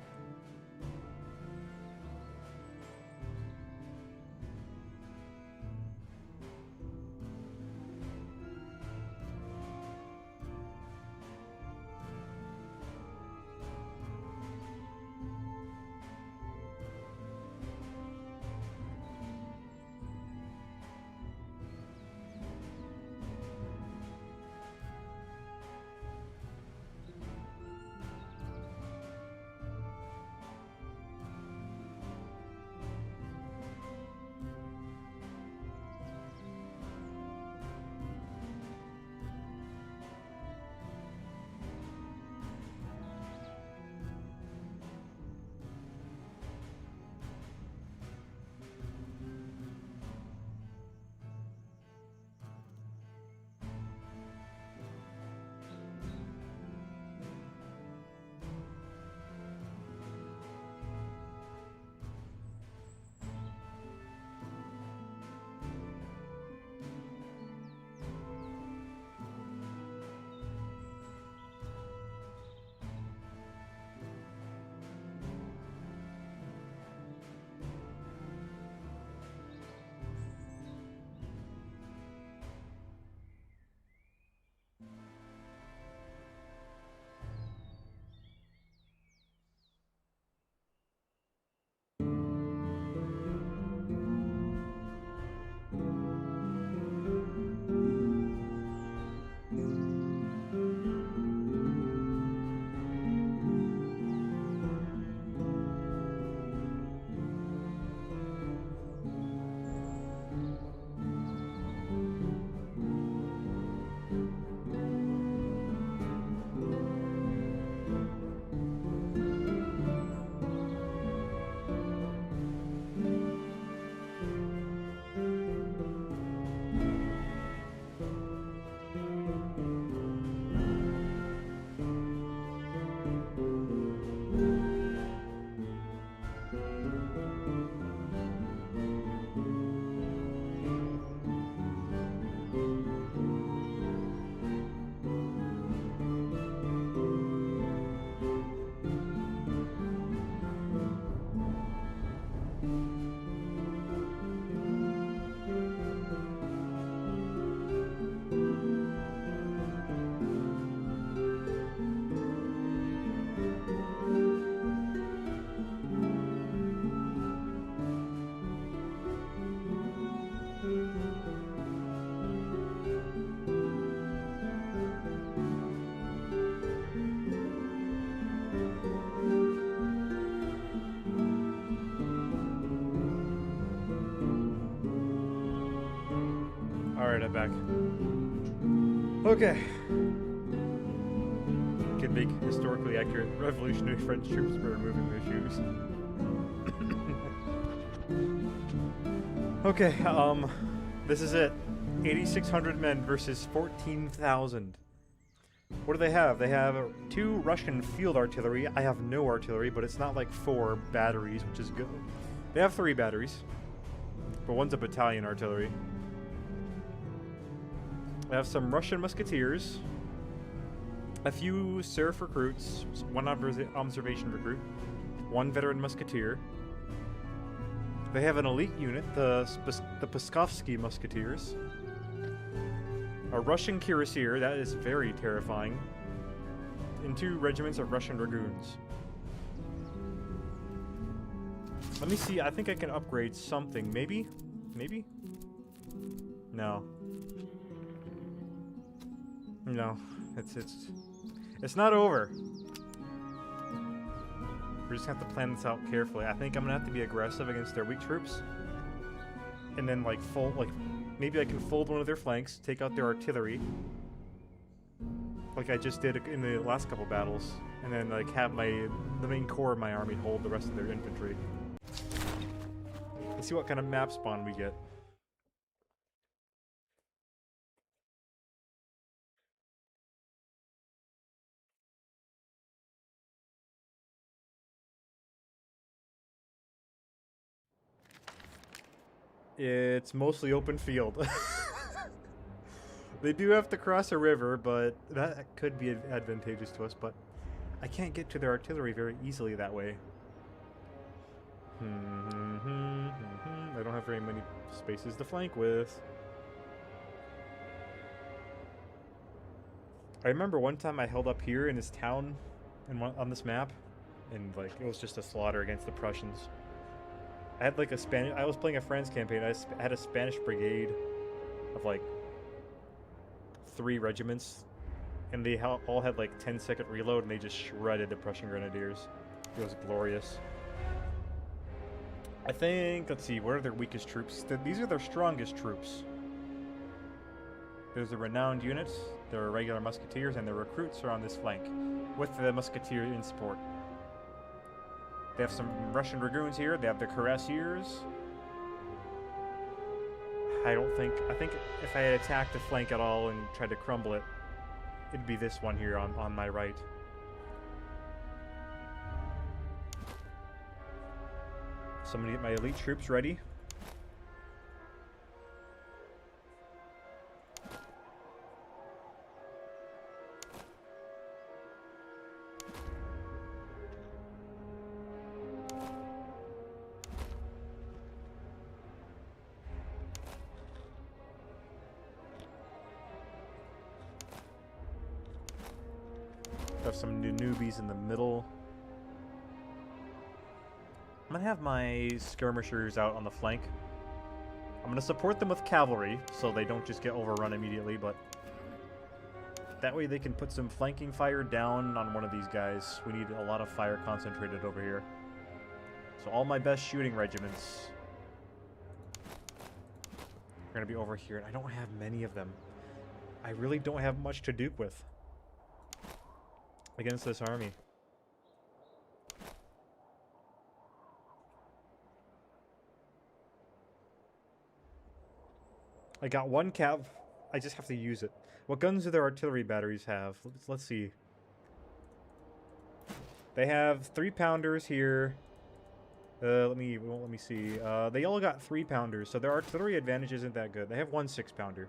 Alright, I'm back. Okay. Can make historically accurate revolutionary French troops by removing their shoes. Okay, this is it. 8,600 men versus 14,000. What do they have? They have 2 Russian field artillery. I have no artillery, but it's not like 4 batteries, which is good. They have 3 batteries, but one's a battalion artillery. I have some Russian musketeers, a few serf recruits, 1 observation recruit, 1 veteran musketeer. They have an elite unit, the Pskovsky musketeers, a Russian cuirassier, that is very terrifying, and 2 regiments of Russian dragoons. Let me see, I think I can upgrade something, maybe? Maybe? No. No, it's not over. We're just gonna have to plan this out carefully. I think I'm gonna have to be aggressive against their weak troops, and then like maybe I can fold one of their flanks, take out their artillery, like I just did in the last couple battles, and then like have the main core of my army hold the rest of their infantry. Let's see what kind of map spawn we get. It's mostly open field. They do have to cross a river, but that could be advantageous to us, but I can't get to their artillery very easily that way. I don't have very many spaces to flank with. I remember one time I held up here in this town on this map, and like it was just a slaughter against the Prussians. I had like I was playing a France campaign. I had a Spanish brigade of like 3 regiments, and they all had like 10-second reload, and they just shredded the Prussian grenadiers. It was glorious. I think, let's see, what are their weakest troops? These are their strongest troops. There's the renowned units, their regular musketeers, and their recruits are on this flank, with the musketeer in support. They have some Russian dragoons here. They have their cuirassiers. I think if I had attacked the flank at all and tried to crumble it, it'd be this one here on my right. So I'm gonna get my elite troops ready. Have some new newbies in the middle. I'm gonna have my skirmishers out on the flank. I'm gonna support them with cavalry so they don't just get overrun immediately, but that way they can put some flanking fire down on one of these guys. We need a lot of fire concentrated over here. So all my best shooting regiments are gonna be over here, and I don't have many of them. I really don't have much to duke with against this army. I got 1 cav. I just have to use it. What guns do their artillery batteries have? Let's see. They have 3-pounders here. Let me see. They all got 3-pounders, so their artillery advantage isn't that good. They have 1 6-pounder,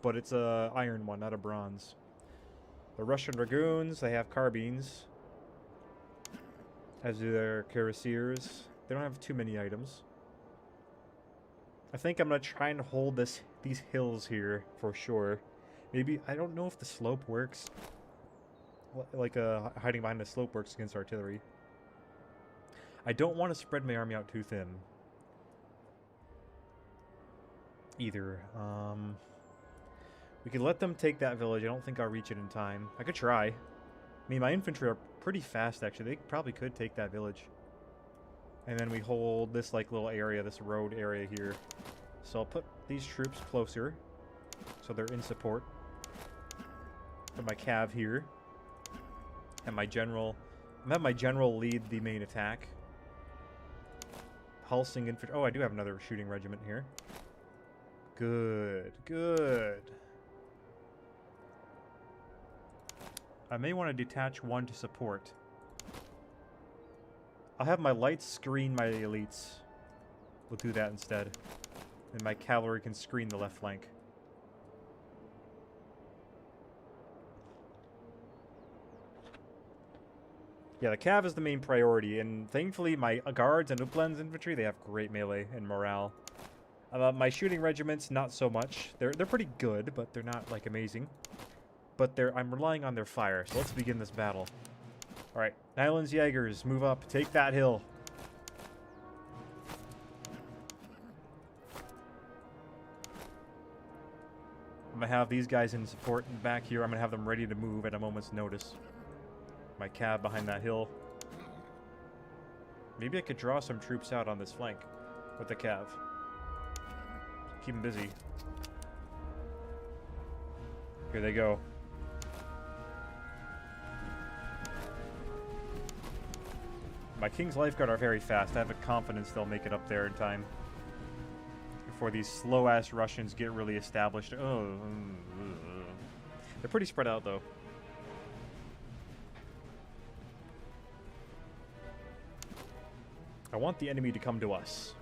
but it's a iron one, not a bronze. The Russian dragoons, they have carbines, as do their cuirassiers. They don't have too many items. I think I'm going to try and hold these hills here for sure. Maybe, I don't know if the slope works. Like hiding behind the slope works against artillery. I don't want to spread my army out too thin. Either. We could let them take that village. I don't think I'll reach it in time. I could try. I mean, my infantry are pretty fast, actually. They probably could take that village. And then we hold this, like, little area, this road area here. So I'll put these troops closer, so they're in support. Put my cav here. And my general... I'm gonna have my general lead the main attack. Pulsing infantry... Oh, I do have another shooting regiment here. Good. Good. I may want to detach one to support. I'll have my lights screen my elites. We'll do that instead. And my cavalry can screen the left flank. Yeah, the cav is the main priority, and thankfully my guards and Upplands infantry, they have great melee and morale. My shooting regiments, not so much. They're pretty good, but they're not, like, amazing. But I'm relying on their fire, so let's begin this battle. Alright, Nyland's Jaegers, move up. Take that hill. I'm going to have these guys in support and back here. I'm going to have them ready to move at a moment's notice. My cav behind that hill. Maybe I could draw some troops out on this flank with the cav. Keep them busy. Here they go. My King's Lifeguard are very fast. I have a confidence they'll make it up there in time. Before these slow-ass Russians get really established. Oh. They're pretty spread out, though. I want the enemy to come to us.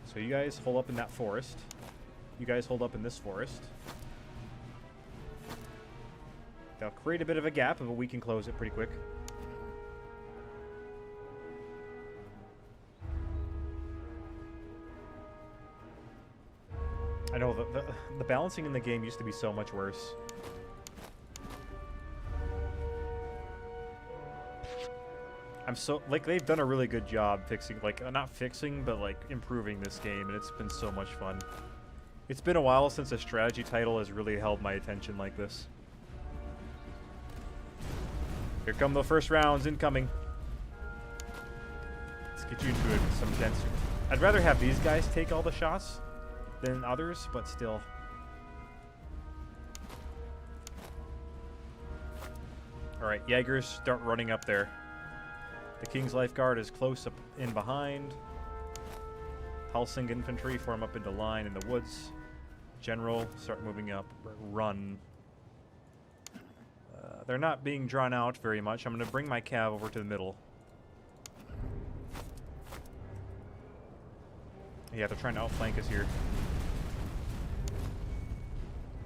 So you guys hold up in that forest. You guys hold up in this forest. They'll create a bit of a gap, but we can close it pretty quick. I know, the balancing in the game used to be so much worse. I'm so, like, they've done a really good job fixing, like, not fixing, but, like, improving this game, and it's been so much fun. It's been a while since a strategy title has really held my attention like this. Here come the first rounds incoming. Let's get you into some dense... I'd rather have these guys take all the shots than others, but still. Alright, Jaegers, start running up there. The King's Lifeguard is close up in behind. Helsing infantry form up into line in the woods. General, start moving up. Run. They're not being drawn out very much. I'm going to bring my cav over to the middle. Yeah, they're trying to outflank us here.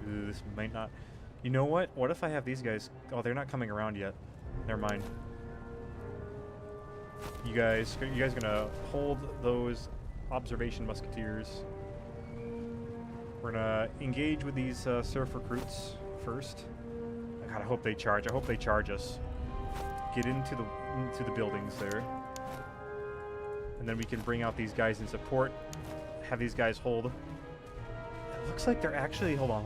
Ooh, this might not... You know what? What if I have these guys... Oh, they're not coming around yet. Never mind. You guys gonna hold those observation musketeers. We're gonna engage with these surf recruits first. God, I hope they charge. I hope they charge us. Get into the buildings there. And then we can bring out these guys in support. Have these guys hold. It looks like they're actually... Hold on.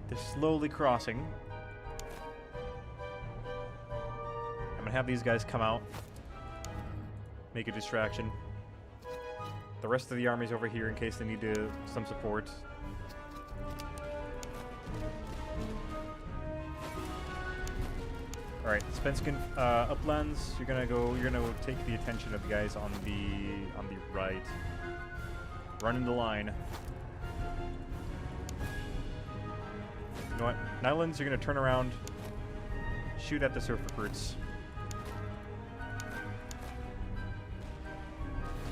They're slowly crossing. I'm going to have these guys come out. Make a distraction. The rest of the army's over here in case they need some support. Alright, Svensken, Upplands, you're gonna take the attention of the guys on the right. Run into line. You know what? Nylands, you're gonna turn around, shoot at the surf recruits.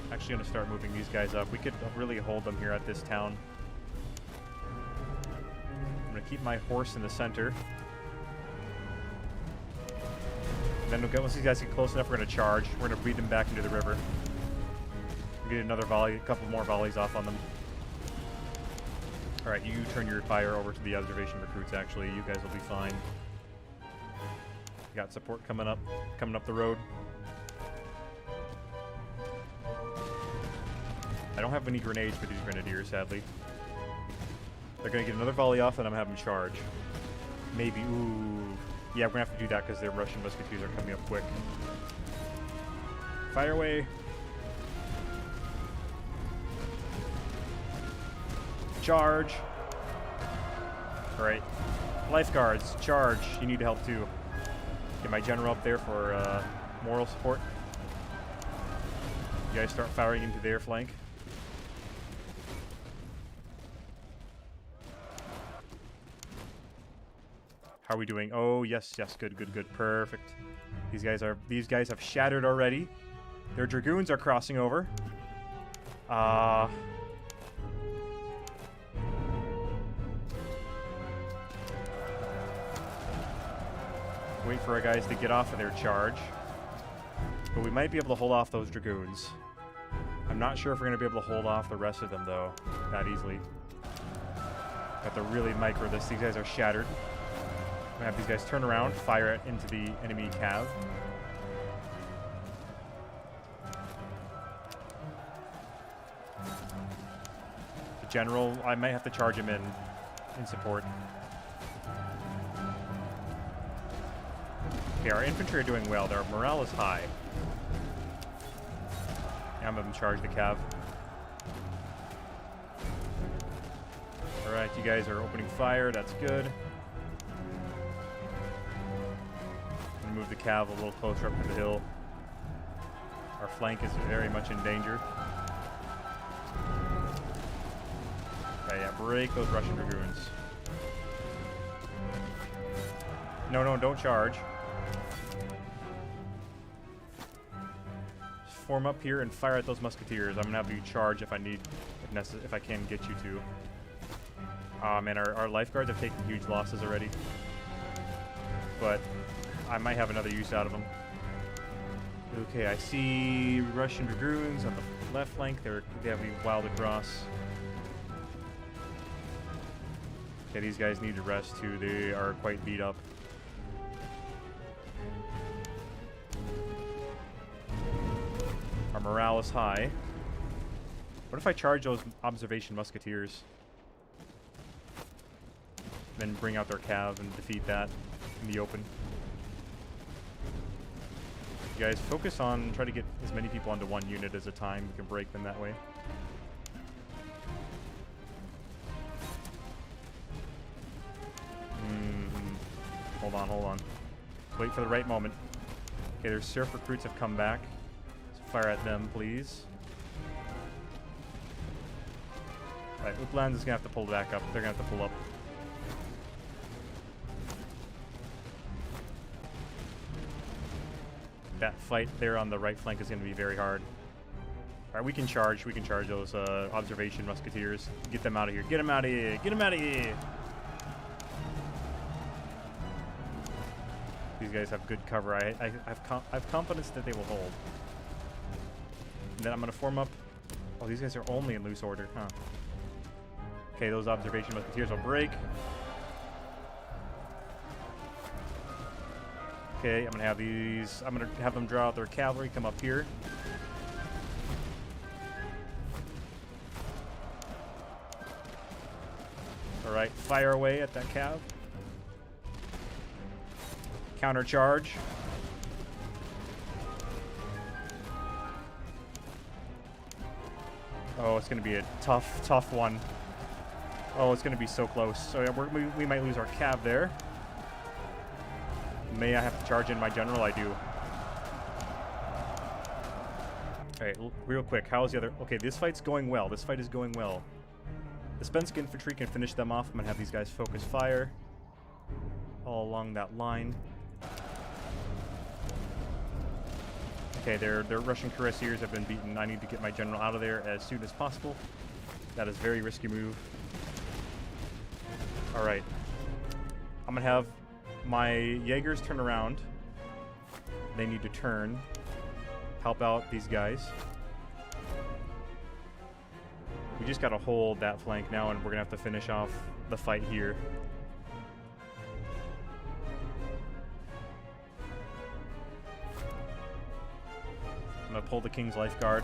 Actually gonna start moving these guys up. We could really hold them here at this town. I'm gonna keep my horse in the center. And then once these guys get close enough, we're going to charge. We're going to beat them back into the river. Get another volley, a couple more volleys off on them. Alright, you turn your fire over to the observation recruits, actually. You guys will be fine. Got support coming up the road. I don't have any grenades for these grenadiers, sadly. They're going to get another volley off, and I'm going to have them charge. Maybe, ooh. Yeah, we're going to have to do that because their Russian musketeers are coming up quick. Fire away. Charge. Alright. Lifeguards, charge. You need help too. Get my general up there for moral support. You guys start firing into their flank. How are we doing? Oh, yes, yes, good, good, good. Perfect. These guys have shattered already. Their dragoons are crossing over. Wait for our guys to get off of their charge. But we might be able to hold off those dragoons. I'm not sure if we're going to be able to hold off the rest of them, though, that easily. Have to really micro this. These guys are shattered. I'm going to have these guys turn around, fire it into the enemy cav. The general, I might have to charge him in support. Okay, our infantry are doing well. Their morale is high. Yeah, I'm going to charge the cav. Alright, you guys are opening fire. That's good. I'm going to move the cav a little closer up to the hill. Our flank is very much in danger. Okay, yeah, break those Russian dragoons. No, no, don't charge. Form up here and fire at those musketeers. I'm gonna have you charge if I need, if I can get you to. Man, our lifeguards have taken huge losses already, but I might have another use out of them. Okay, I see Russian dragoons on the left flank. They have me wild across. Okay, these guys need to rest too. They are quite beat up. Our morale is high. What if I charge those observation musketeers? Then bring out their cav and defeat that in the open. You guys focus on, try to get as many people onto one unit at a time. We can break them that way. Hold on, hold on. Wait for the right moment. Okay, their surf recruits have come back. Fire at them, please. Alright, Uppland is gonna have to pull back up. They're gonna have to pull up. That fight there on the right flank is gonna be very hard. Alright, we can charge those observation musketeers. Get them out of here. Get them out of here! Get them out of here! These guys have good cover. I have confidence that they will hold. And then I'm going to form up... Oh, these guys are only in loose order, huh? Okay, those observation musketeers will break. Okay, I'm going to have these... I'm going to have them draw out their cavalry, come up here. Alright, fire away at that cav. Counter charge. Oh, it's going to be a tough one. Oh, it's going to be so close. So yeah, we might lose our cav there. May I have to charge in my general? I do. Alright, real quick. How's the other... Okay, this fight's going well. This fight is going well. The Spensk infantry can finish them off. I'm going to have these guys focus fire all along that line. Okay, their Russian cuirassiers have been beaten. I need to get my general out of there as soon as possible. That is a very risky move. Alright. I'm going to have my Jaegers turn around. They need to turn. Help out these guys. We just gotta hold that flank now, and we're gonna have to finish off the fight here. I'm gonna pull the King's Lifeguard.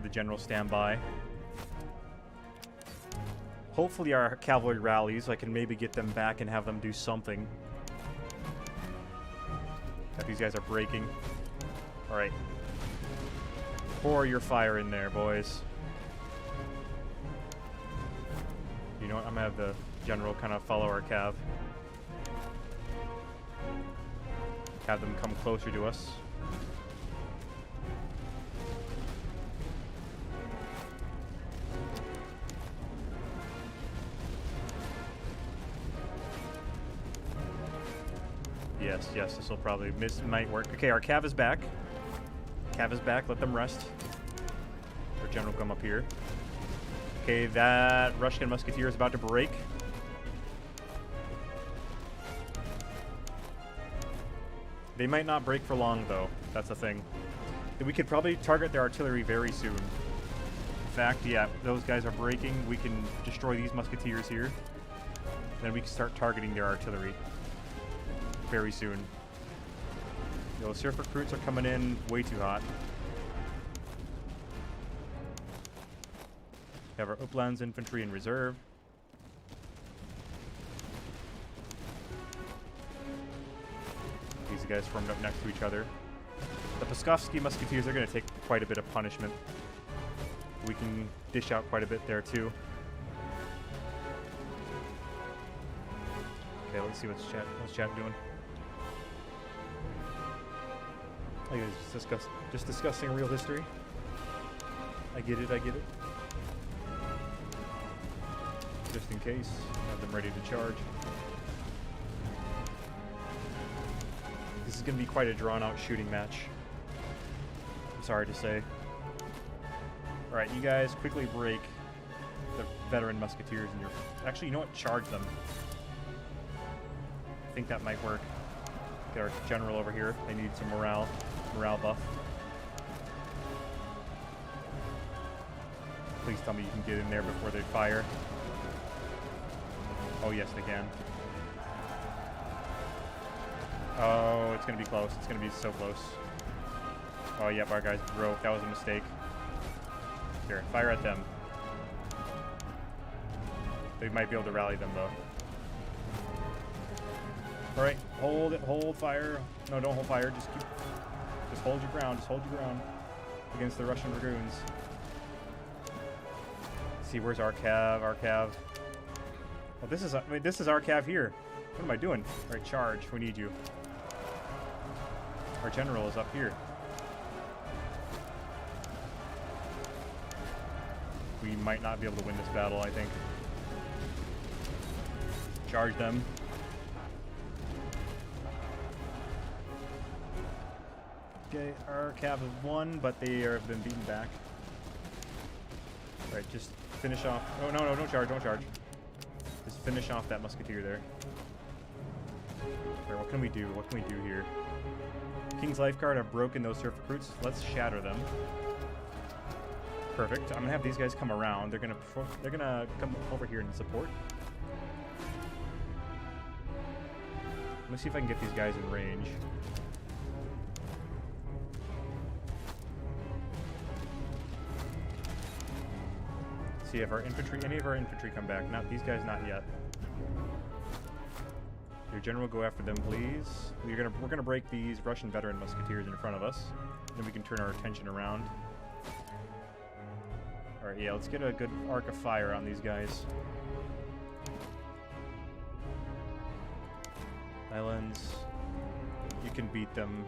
The general standby. Hopefully our cavalry rallies, so I can maybe get them back and have them do something. These guys are breaking. Alright. Pour your fire in there, boys. You know what? I'm gonna have the general kind of follow our cav. Have them come closer to us. Yes, this will probably might work. Okay, our cav is back. Cav is back. Let them rest. Our general come up here. Okay, that Russian musketeer is about to break. They might not break for long, though. That's the thing. We could probably target their artillery very soon. In fact, yeah, those guys are breaking. We can destroy these musketeers here. Then we can start targeting their artillery very soon. Those surf recruits are coming in way too hot. We have our Uplands infantry in reserve. These guys formed up next to each other. The Pskovsky musketeers are going to take quite a bit of punishment. We can dish out quite a bit there too. Okay, let's see what's chat doing. I guess just discussing real history. I get it. Just in case, have them ready to charge. This is going to be quite a drawn-out shooting match. I'm sorry to say. All right, you guys quickly break the veteran musketeers in your. Actually, you know what? Charge them. I think that might work. Get our general over here. They need some morale buff. Please tell me you can get in there before they fire. Oh yes, they can. Oh, it's gonna be close. It's gonna be so close. Oh yep, our guys broke. That was a mistake. Here, fire at them. They might be able to rally them though. Alright, hold it, hold fire. No, don't hold fire, just hold your ground, against the Russian dragoons. See, where's our cav? Oh, this is our cav here. What am I doing? Alright, charge, we need you. Our general is up here. We might not be able to win this battle, I think. Charge them. Okay, our cav has won, but they have been beaten back. Alright, just finish off. Oh, no, don't charge. Just finish off that musketeer there. Alright, what can we do? What can we do here? King's Lifeguard have broken those surf recruits. Let's shatter them. Perfect. I'm gonna have these guys come around. They're gonna come over here and support. Let me see if I can get these guys in range. See if our infantry, any of our infantry come back. Not these guys, not yet. Your general, go after them, please. We're gonna break these Russian veteran musketeers in front of us. Then we can turn our attention around. All right, yeah, let's get a good arc of fire on these guys. Islands, you can beat them.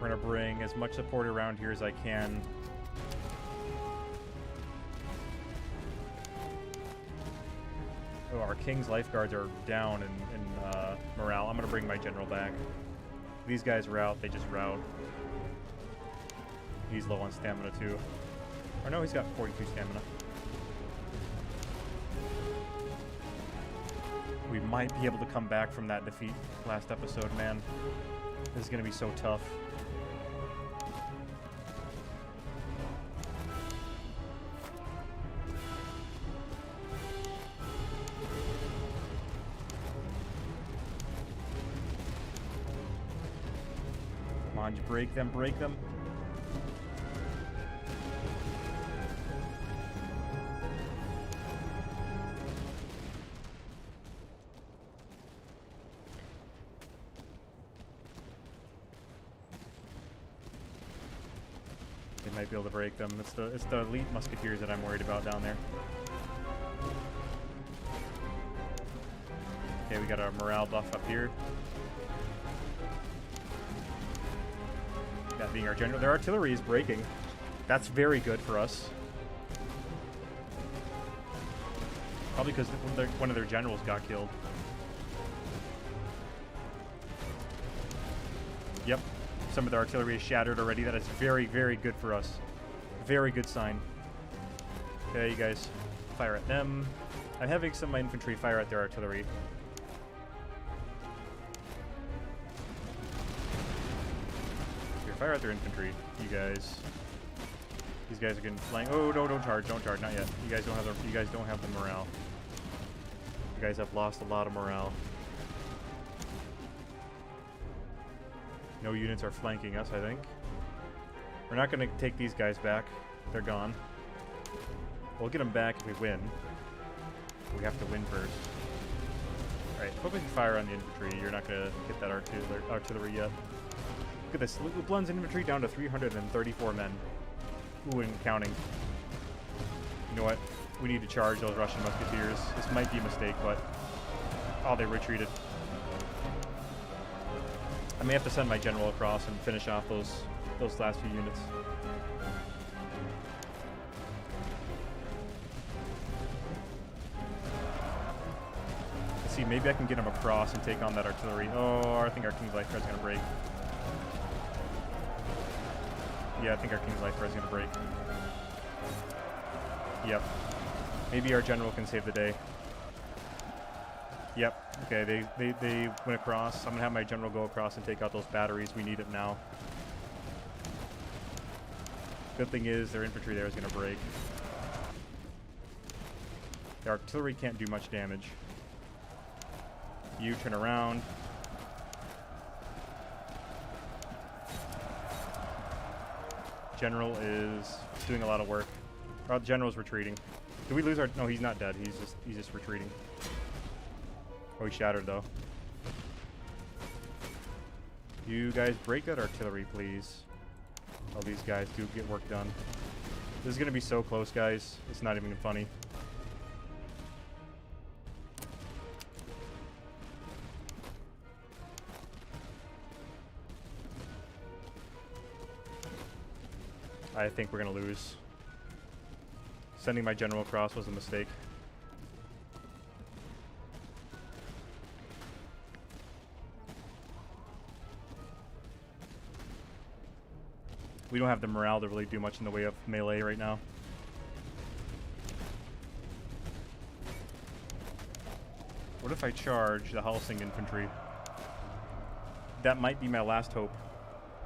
We're gonna bring as much support around here as I can. Oh, our King's Lifeguards are down in morale. I'm gonna bring my general back. These guys rout, they just rout. He's low on stamina too. Or no, he's got 42 stamina. We might be able to come back from that defeat last episode, man. This is gonna be so tough. Come on, just break them, break them. Might be able to break them. It's the elite musketeers that I'm worried about down there. Okay, we got our morale buff up here. That being our general. Their artillery is breaking. That's very good for us. Probably because one of their generals got killed. Yep. Some of the artillery is shattered already. That is very, very good for us. Very good sign. Okay, you guys fire at them. I'm having some of my infantry fire at their artillery. Here, fire at their infantry, you guys. These guys are getting flanked. Oh no, don't charge, not yet. You guys don't have the morale. You guys have lost a lot of morale. No units are flanking us, I think. We're not going to take these guys back. They're gone. We'll get them back if we win. We have to win first. Alright, focusing fire on the infantry. You're not going to get that artillery yet. Look at this. Lublon's infantry down to 334 men. Ooh, and counting. You know what? We need to charge those Russian musketeers. This might be a mistake, but... Oh, they retreated. I may have to send my general across and finish off those last few units. Let's see, maybe I can get him across and take on that artillery. Oh, I think our King's Life Thread is going to break. Yeah, I think our King's Life Thread is going to break. Yep. Maybe our general can save the day. Yep. Okay, they went across. I'm going to have my general go across and take out those batteries. We need it now. Good thing is their infantry there is going to break. The artillery can't do much damage. You turn around. General is doing a lot of work. Oh, the general's retreating. Did we lose our... No, he's not dead. He's just retreating. Oh, he shattered, though. You guys break that artillery, please. All these guys do get work done. This is going to be so close, guys. It's not even funny. I think we're going to lose. Sending my general across was a mistake. We don't have the morale to really do much in the way of melee right now. What if I charge the Halsing infantry? That might be my last hope,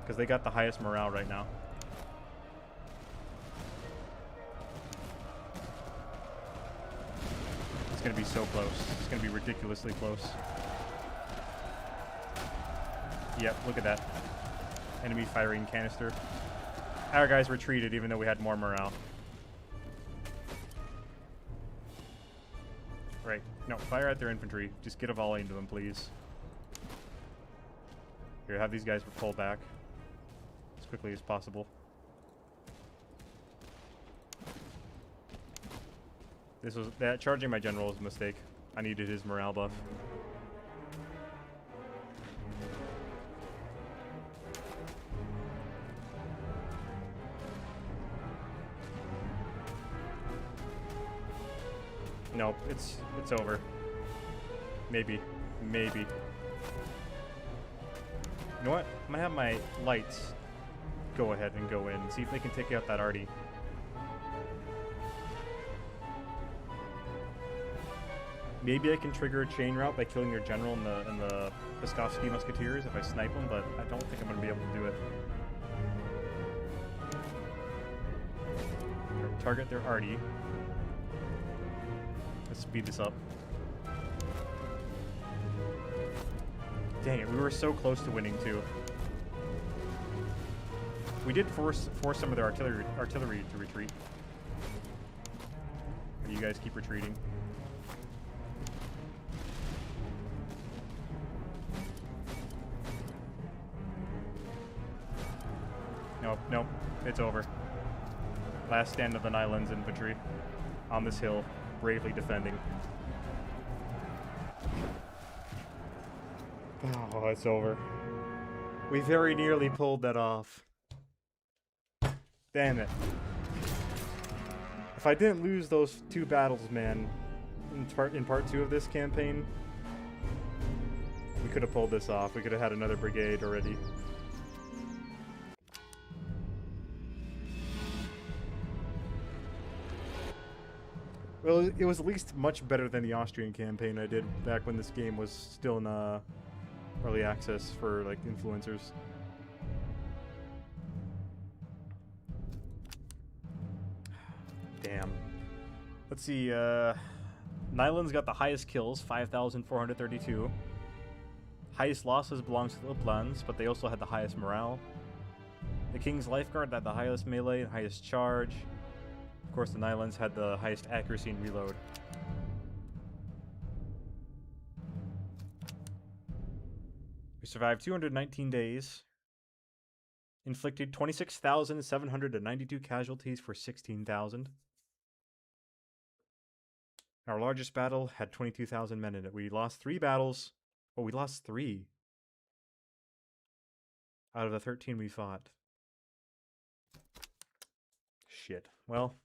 because they got the highest morale right now. It's going to be so close. It's going to be ridiculously close. Yep, look at that. Enemy firing canister. Our guys retreated even though we had more morale. Right. No, fire at their infantry. Just get a volley into them, please. Here, have these guys pull back as quickly as possible. That charging my general was a mistake. I needed his morale buff. Nope, it's over. Maybe. You know what? I'm gonna have my lights go ahead and go in and see if they can take out that arty. Maybe I can trigger a chain route by killing your general in the Pskovsky Musketeers if I snipe them, but I don't think I'm going to be able to do it. Target their arty. Let's speed this up. Dang it, we were so close to winning too. We did force some of their artillery to retreat. But you guys keep retreating. Nope, it's over. Last stand of the Nyland's infantry on this hill, bravely defending. Oh, it's over. We very nearly pulled that off. Damn it. If I didn't lose those 2 battles, man, in part 2 of this campaign, we could have pulled this off. We could have had another brigade already. Well, it was at least much better than the Austrian campaign I did back when this game was still in early access for like influencers. Damn. Let's see, Nyland's got the highest kills, 5,432. Highest losses belongs to the Uplands, but they also had the highest morale. The King's Lifeguard had the highest melee and highest charge. Of course, the Nylands had the highest accuracy and reload. We survived 219 days. Inflicted 26,792 casualties for 16,000. Our largest battle had 22,000 men in it. We lost 3 battles. Oh, we lost 3 out of the 13 we fought. Shit. Well,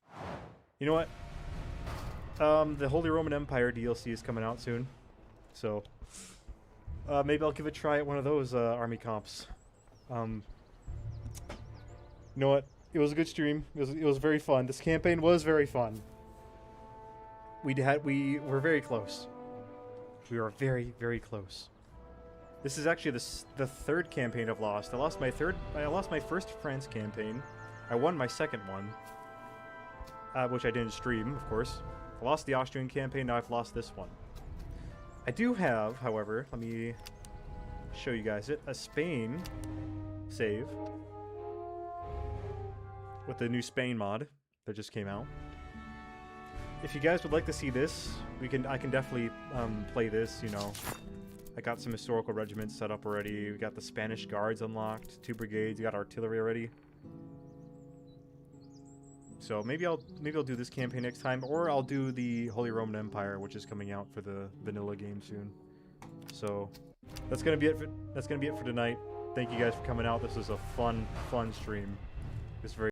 you know what? The Holy Roman Empire DLC is coming out soon, so maybe I'll give it a try at one of those army comps. You know what? It was a good stream. It was very fun. This campaign was very fun. We were very close. We were very, very close. This is actually the 3rd campaign I've lost. I lost my first France campaign. I won my 2nd one, which I didn't stream, of course. I lost the Austrian campaign, now I've lost this one. I do have, however, let me show you guys it, a Spain save with the new Spain mod that just came out. If you guys would like to see this, I can definitely play this, you know. I got some historical regiments set up already. We got the Spanish Guards unlocked, 2 brigades, we got artillery already. So maybe I'll do this campaign next time, or I'll do the Holy Roman Empire, which is coming out for the vanilla game soon. So that's gonna be it for tonight. Thank you guys for coming out. This was a fun stream. It's very